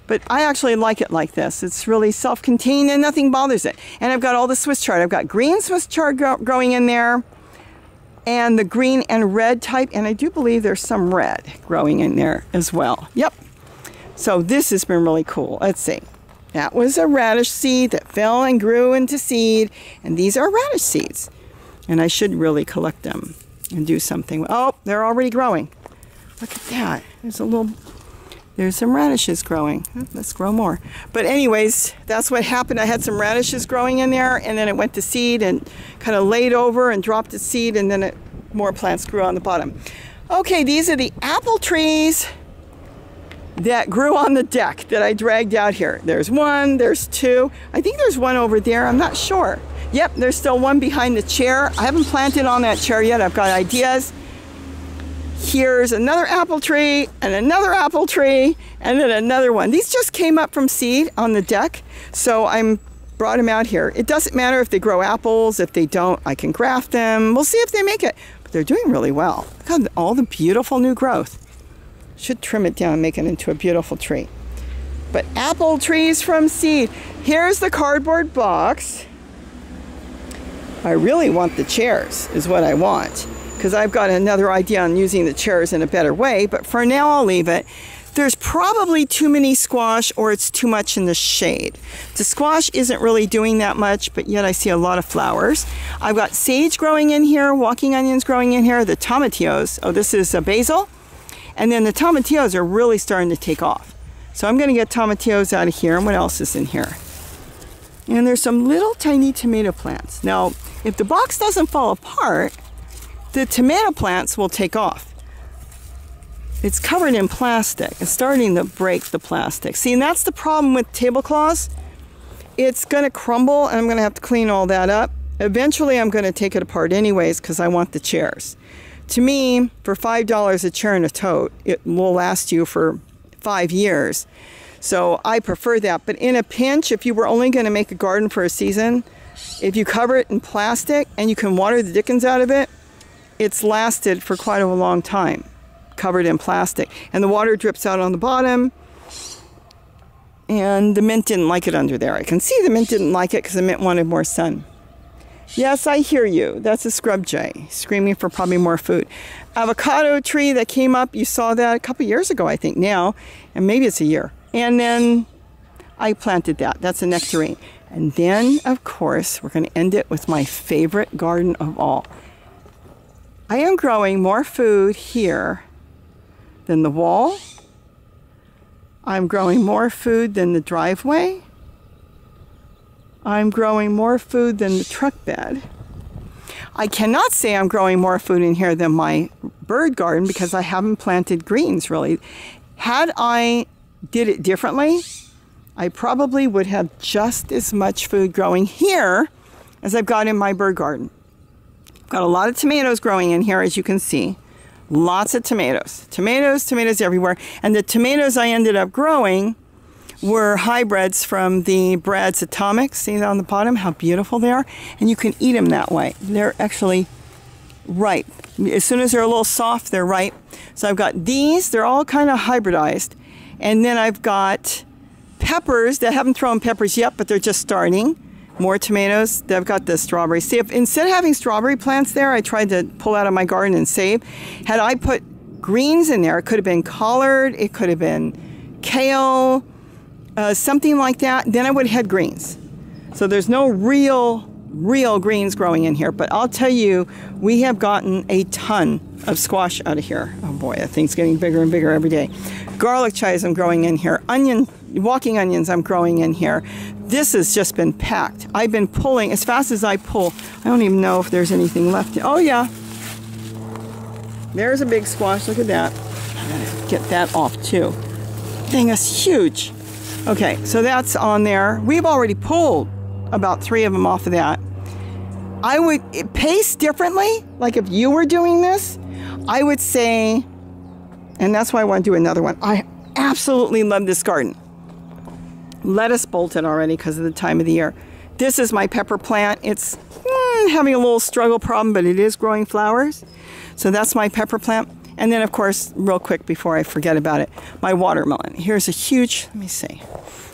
But I actually like it like this. It's really self-contained and nothing bothers it. And I've got all the Swiss chard. I've got green Swiss chard growing in there, and the green and red type, and I do believe there's some red growing in there as well. Yep. So this has been really cool. Let's see. That was a radish seed that fell and grew into seed, and these are radish seeds. And I should really collect them and do something. Oh, they're already growing. Look at that. There's some radishes growing. Let's grow more. But anyways, that's what happened. I had some radishes growing in there, and then it went to seed and kind of laid over and dropped its seed, and then it more plants grew on the bottom. Okay, these are the apple trees that grew on the deck that I dragged out here. There's one, there's two. I think there's one over there, I'm not sure. Yep, there's still one behind the chair. I haven't planted on that chair yet, I've got ideas. Here's another apple tree, and another apple tree, and then another one. These just came up from seed on the deck, so I'm brought them out here. It doesn't matter if they grow apples, if they don't, I can graft them. We'll see if they make it, but they're doing really well. Look at all the beautiful new growth. Should trim it down and make it into a beautiful tree. But apple trees from seed. Here's the cardboard box. I really want the chairs, is what I want, because I've got another idea on using the chairs in a better way, but for now I'll leave it. There's probably too many squash, or it's too much in the shade. The squash isn't really doing that much, but yet I see a lot of flowers. I've got sage growing in here, walking onions growing in here, the tomatillos. Oh, this is a basil. And then the tomatillos are really starting to take off. So I'm going to get tomatillos out of here. And what else is in here? And there's some little tiny tomato plants. Now, if the box doesn't fall apart, the tomato plants will take off. It's covered in plastic. It's starting to break the plastic. See, and that's the problem with tablecloths. It's going to crumble, and I'm going to have to clean all that up. Eventually, I'm going to take it apart anyways because I want the chairs. To me, for $5 a chair and a tote, it will last you for 5 years. So I prefer that. But in a pinch, if you were only going to make a garden for a season, if you cover it in plastic and you can water the dickens out of it, it's lasted for quite a long time, covered in plastic. And the water drips out on the bottom. And the mint didn't like it under there. I can see the mint didn't like it because the mint wanted more sun. Yes, I hear you. That's a scrub jay screaming for probably more food. Avocado tree that came up, you saw that a couple years ago, I think now, and maybe it's a year. And then I planted that. That's a nectarine. And then, of course, we're going to end it with my favorite garden of all. I am growing more food here than the wall. I'm growing more food than the driveway. I'm growing more food than the truck bed. I cannot say I'm growing more food in here than my bird garden because I haven't planted greens really. Had I did it differently, I probably would have just as much food growing here as I've got in my bird garden. I've got a lot of tomatoes growing in here, as you can see. Lots of tomatoes. Tomatoes everywhere. And the tomatoes I ended up growing were hybrids from the Brad's Atomics. See that on the bottom, how beautiful they are? And you can eat them that way. They're actually ripe. As soon as they're a little soft, they're ripe. So I've got these, they're all kind of hybridized. And then I've got peppers that haven't thrown peppers yet, but they're just starting. More tomatoes. I've got the strawberries. See, if instead of having strawberry plants there, I tried to pull out of my garden and save. Had I put greens in there, it could have been collard, it could have been kale, something like that, then I would have had greens. So there's no real greens growing in here, but I'll tell you, we have gotten a ton of squash out of here. Oh boy, that thing's getting bigger and bigger every day. Garlic chives I'm growing in here. Walking onions I'm growing in here. This has just been packed. I've been pulling as fast as I pull. I don't even know if there's anything left. Oh yeah, there's a big squash. Look at that. I'm gonna get that off too. Thing is huge. Okay, so that's on there. We've already pulled about 3 of them off of that. I would pace differently. Like if you were doing this, I would say, and that's why I want to do another one. I absolutely love this garden. Lettuce bolted already because of the time of the year. This is my pepper plant. It's having a little struggle problem, but it is growing flowers. So that's my pepper plant. And then, of course, real quick before I forget about it, my watermelon. Here's a huge, let me see.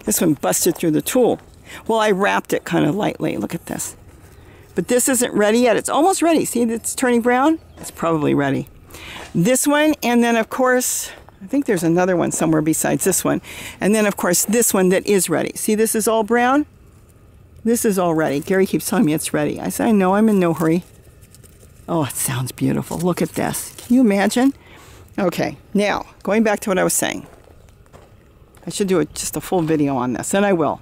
This one busted through the tool. Well, I wrapped it kind of lightly. Look at this. But this isn't ready yet. It's almost ready. See, it's turning brown? It's probably ready. This one, and then, of course, I think there's another one somewhere besides this one. And then, of course, this one that is ready. See, this is all brown? This is all ready. Gary keeps telling me it's ready. I said, I know, I'm in no hurry. Oh, it sounds beautiful. Look at this. Can you imagine? Okay, now, going back to what I was saying. I should do just a full video on this, and I will,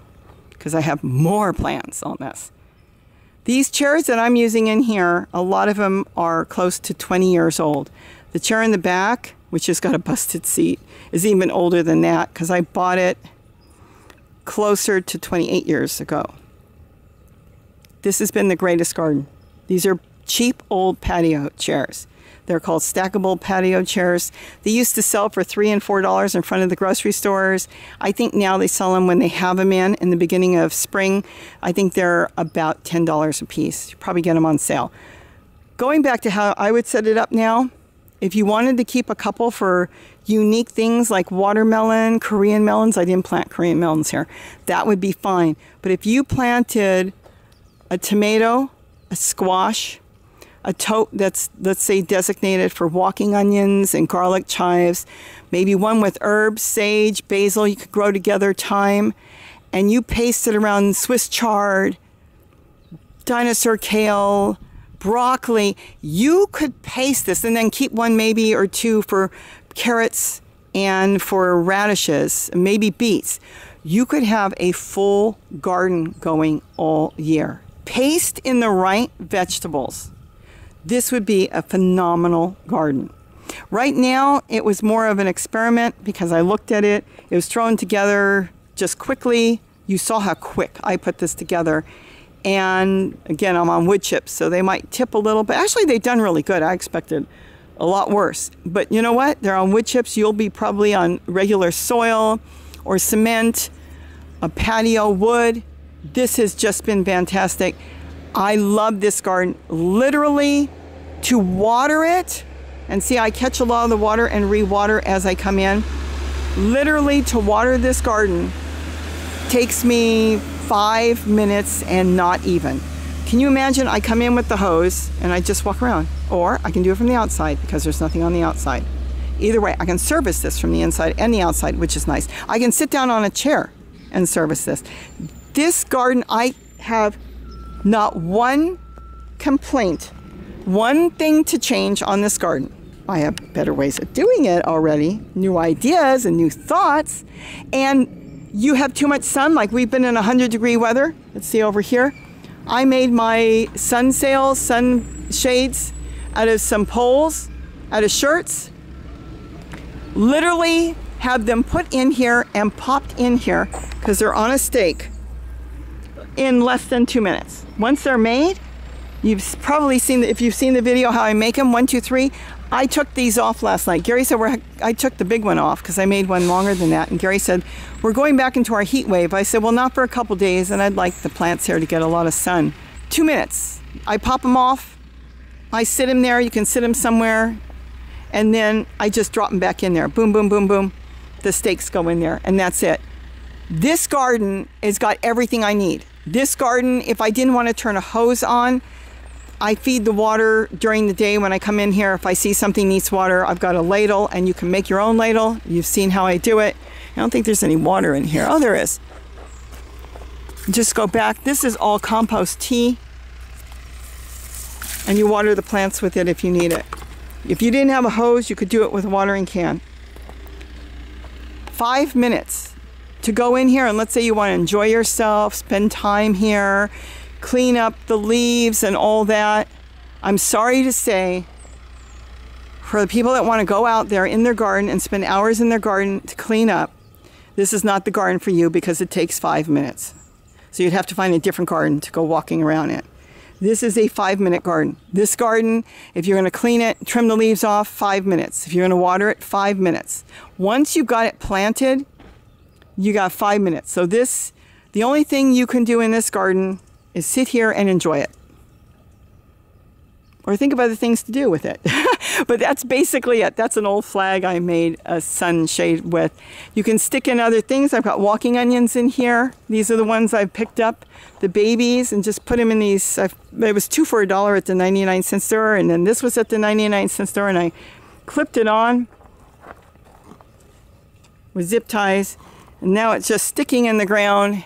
because I have more plans on this. These chairs that I'm using in here, a lot of them are close to 20 years old. The chair in the back, which has got a busted seat, is even older than that because I bought it closer to 28 years ago. This has been the greatest garden. These are cheap old patio chairs. They're called stackable patio chairs. They used to sell for $3 and $4 in front of the grocery stores. I think now they sell them when they have them in the beginning of spring. I think they're about $10 a piece. You probably get them on sale. Going back to how I would set it up now, if you wanted to keep a couple for unique things like watermelon, Korean melons, I didn't plant Korean melons here, that would be fine. But if you planted a tomato, a squash, a tote that's, let's say, designated for walking onions and garlic chives, maybe one with herbs, sage, basil, you could grow together, thyme, and you paste it around Swiss chard, dinosaur kale, broccoli. You could paste this and then keep one maybe or two for carrots and for radishes, maybe beets. You could have a full garden going all year. Paste in the right vegetables. This would be a phenomenal garden. Right now, it was more of an experiment because I looked at it. It was thrown together just quickly. You saw how quick I put this together. And again, I'm on wood chips, so they might tip a little, but actually they've done really good. I expected a lot worse. But you know what? They're on wood chips. You'll be probably on regular soil or cement, a patio wood. This has just been fantastic. I love this garden. Literally, to water it, and see, I catch a lot of the water and re-water as I come in. Literally, to water this garden takes me 5 minutes and not even. Can you imagine? I come in with the hose and I just walk around, or I can do it from the outside because there's nothing on the outside. Either way, I can service this from the inside and the outside, which is nice. I can sit down on a chair and service this. This garden, I have not one complaint, one thing to change on this garden. I have better ways of doing it already, new ideas and new thoughts. And you have too much sun, like we've been in 100-degree weather. Let's see over here. I made my sun sails, sun shades out of some poles, out of shirts. Literally have them put in here and popped in here because they're on a stake in less than 2 minutes. Once they're made, you've probably seen, if you've seen the video how I make them, 1, 2, 3. I took these off last night. Gary said I took the big one off because I made one longer than that. And Gary said, we're going back into our heat wave. I said, well, not for a couple days, and I'd like the plants here to get a lot of sun. 2 minutes. I pop them off. I sit them there. You can sit them somewhere. And then I just drop them back in there. Boom, boom, boom, boom. The stakes go in there, and that's it. This garden has got everything I need. This garden, if I didn't want to turn a hose on, I feed the water during the day when I come in here. If I see something needs water, I've got a ladle, and you can make your own ladle. You've seen how I do it. I don't think there's any water in here. Oh, there is. Just go back. This is all compost tea, and you water the plants with it if you need it. If you didn't have a hose, you could do it with a watering can. 5 minutes to go in here, and let's say you want to enjoy yourself, spend time here, clean up the leaves and all that. I'm sorry to say, for the people that want to go out there in their garden and spend hours in their garden to clean up, this is not the garden for you because it takes 5 minutes. So you'd have to find a different garden to go walking around in. This is a 5-minute garden. This garden, if you're going to clean it, trim the leaves off, 5 minutes. If you're going to water it, 5 minutes. Once you've got it planted, you got 5 minutes. So this, the only thing you can do in this garden is sit here and enjoy it. Or think of other things to do with it. But that's basically it. That's an old flag I made a sunshade with. You can stick in other things. I've got walking onions in here. These are the ones I've picked up, the babies, and just put them in these. It was 2 for $1 at the 99-cent store, and then this was at the 99-cent store, and I clipped it on with zip ties, and now it's just sticking in the ground,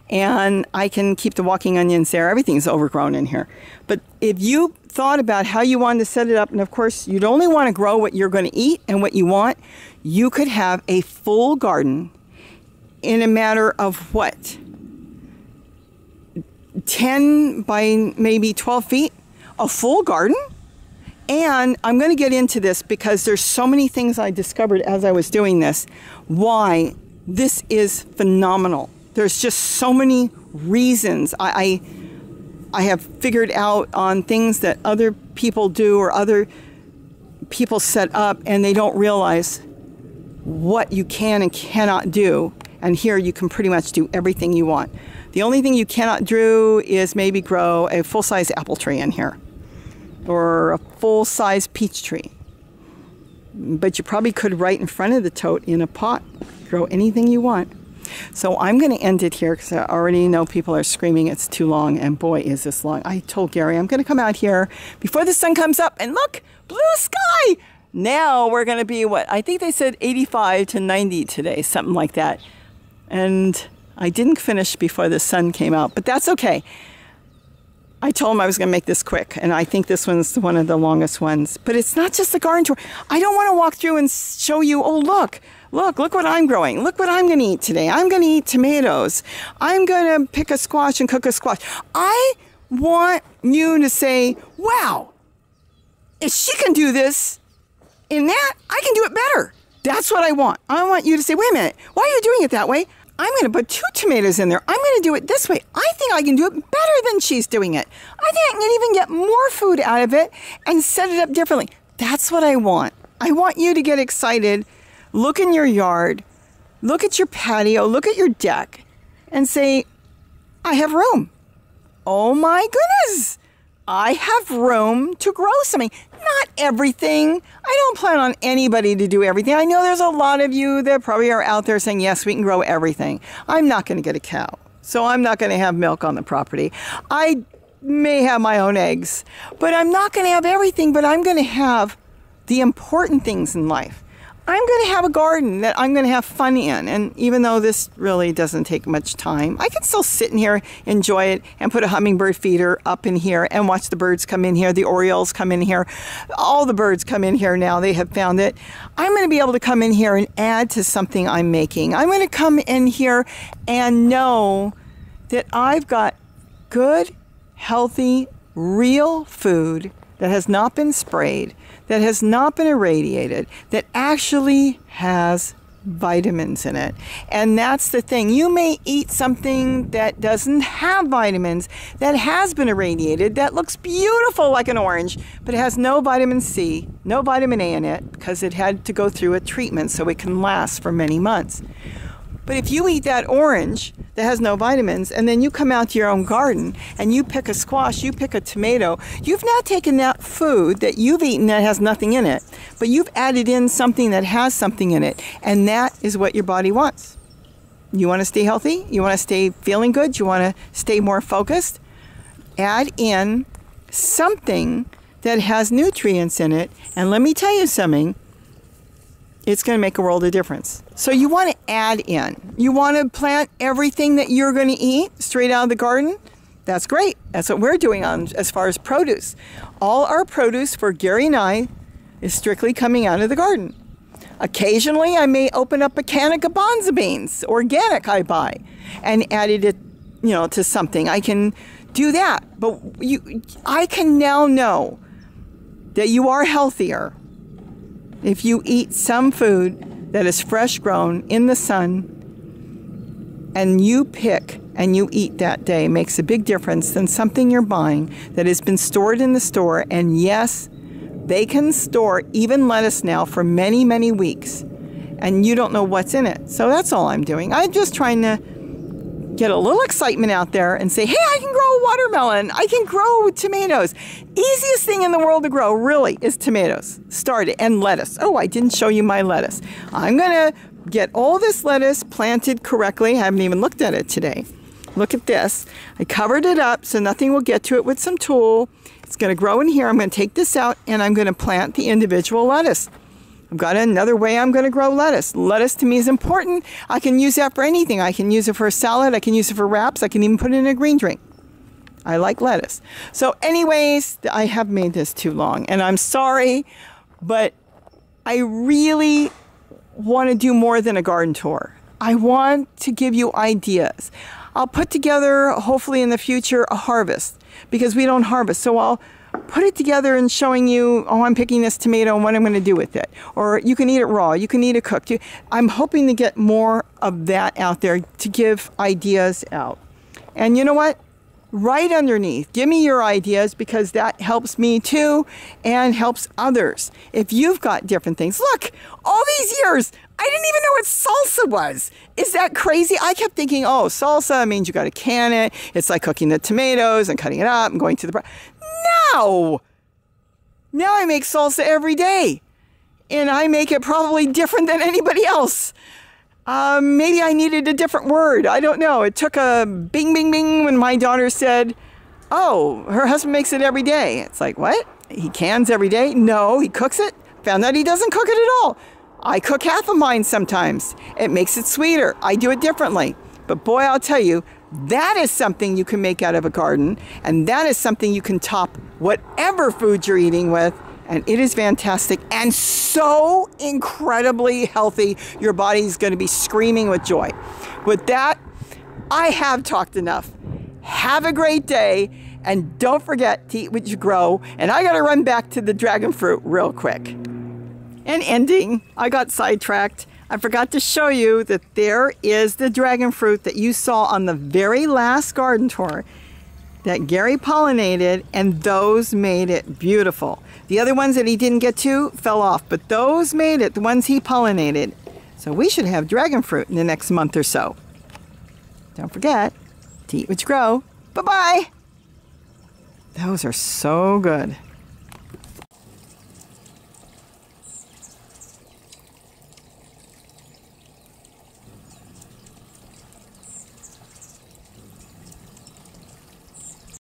and I can keep the walking onions there. Everything's overgrown in here. But if you thought about how you wanted to set it up, and of course you'd only want to grow what you're going to eat and what you want, you could have a full garden in a matter of what? 10 by maybe 12 feet, a full garden. And I'm going to get into this because there's so many things I discovered as I was doing this, why this is phenomenal. There's just so many reasons I have figured out on things that other people do or other people set up, and they don't realize what you can and cannot do. And here you can pretty much do everything you want. The only thing you cannot do is maybe grow a full-size apple tree in here or a full-size peach tree. But you probably could right in front of the tote in a pot grow anything you want. So I'm going to end it here because I already know people are screaming it's too long, and boy is this long. I told Gary I'm going to come out here before the sun comes up and look, blue sky. Now we're going to be what? I think they said 85 to 90 today, something like that. And I didn't finish before the sun came out, but that's okay. I told him I was going to make this quick, and I think this one's one of the longest ones. But it's not just a garden tour. I don't want to walk through and show you, oh, look what I'm growing. Look what I'm going to eat today. I'm going to eat tomatoes. I'm going to pick a squash and cook a squash. I want you to say, wow, if she can do this in that, I can do it better. That's what I want. I want you to say, wait a minute, why are you doing it that way? I'm going to put 2 tomatoes in there. I'm going to do it this way. I think I can do it better than she's doing it. I think I can even get more food out of it and set it up differently. That's what I want. I want you to get excited, look in your yard, look at your patio, look at your deck, and say, I have room. Oh my goodness. I have room to grow something. Not everything. I don't plan on anybody to do everything. I know there's a lot of you that probably are out there saying, yes, we can grow everything. I'm not going to get a cow, so I'm not going to have milk on the property. I may have my own eggs, but I'm not going to have everything, but I'm going to have the important things in life. I'm going to have a garden that I'm going to have fun in. And even though this really doesn't take much time, I can still sit in here, enjoy it, and put a hummingbird feeder up in here and watch the birds come in here. The orioles come in here. All the birds come in here now. They have found it. I'm going to be able to come in here and add to something I'm making. I'm going to come in here and know that I've got good, healthy, real food that has not been sprayed, that has not been irradiated, that actually has vitamins in it. And that's the thing. You may eat something that doesn't have vitamins, that has been irradiated, that looks beautiful like an orange, but it has no vitamin C, no vitamin A in it, because it had to go through a treatment so it can last for many months. But if you eat that orange that has no vitamins, and then you come out to your own garden and you pick a squash, you pick a tomato, you've now taken that food that you've eaten that has nothing in it, but you've added in something that has something in it, and that is what your body wants. You want to stay healthy? You want to stay feeling good? You want to stay more focused? Add in something that has nutrients in it, and let me tell you something, it's going to make a world of difference. So you want to add in. You want to plant everything that you're going to eat straight out of the garden? That's great. That's what we're doing as far as produce. All our produce for Gary and I is strictly coming out of the garden. Occasionally, I may open up a can of garbanzo beans, organic I buy, and added it, to something. I can do that. But I can now know that you are healthier if you eat some food that is fresh grown in the sun, and you pick and you eat that day, makes a big difference than something you're buying that has been stored in the store. And yes, they can store even lettuce now for many, many weeks, and you don't know what's in it. So that's all I'm doing. I'm just trying to get a little excitement out there and say, hey, I can grow a watermelon. I can grow tomatoes. Easiest thing in the world to grow really is tomatoes. Start it. And lettuce. Oh, I didn't show you my lettuce. I'm going to get all this lettuce planted correctly. I haven't even looked at it today. Look at this. I covered it up so nothing will get to it with some tool. It's going to grow in here. I'm going to take this out and I'm going to plant the individual lettuce. I've got another way I'm going to grow lettuce. Lettuce to me is important. I can use that for anything. I can use it for a salad. I can use it for wraps. I can even put it in a green drink. I like lettuce. So anyways, I have made this too long, and I'm sorry, but I really want to do more than a garden tour. I want to give you ideas. I'll put together, hopefully in the future, a harvest, because we don't harvest. So I'll put it together and showing you, oh, I'm picking this tomato and what I'm going to do with it. Or you can eat it raw, you can eat it cooked. I'm hoping to get more of that out there to give ideas out. And you know what? Right underneath, give me your ideas, because that helps me too and helps others. If you've got different things, look, all these years, I didn't even know what salsa was. Is that crazy? I kept thinking, oh, salsa means you got to can it. It's like cooking the tomatoes and cutting it up and going to the... No! Now I make salsa every day. And I make it probably different than anybody else. Maybe I needed a different word. I don't know. It took a bing, bing, bing when my daughter said, oh, her husband makes it every day. It's like, what? He cans every day? No, he cooks it. Found out he doesn't cook it at all. I cook half of mine sometimes. It makes it sweeter. I do it differently. But boy, I'll tell you, that is something you can make out of a garden. And that is something you can top whatever food you're eating with. And it is fantastic and so incredibly healthy. Your body's going to be screaming with joy. With that, I have talked enough. Have a great day. And don't forget to eat what you grow. And I got to run back to the dragon fruit real quick. And ending, I got sidetracked. I forgot to show you that there is the dragon fruit that you saw on the very last garden tour that Gary pollinated, and those made it beautiful. The other ones that he didn't get to fell off, but those made it, the ones he pollinated. So we should have dragon fruit in the next month or so. Don't forget to eat what you grow. Bye-bye. Those are so good.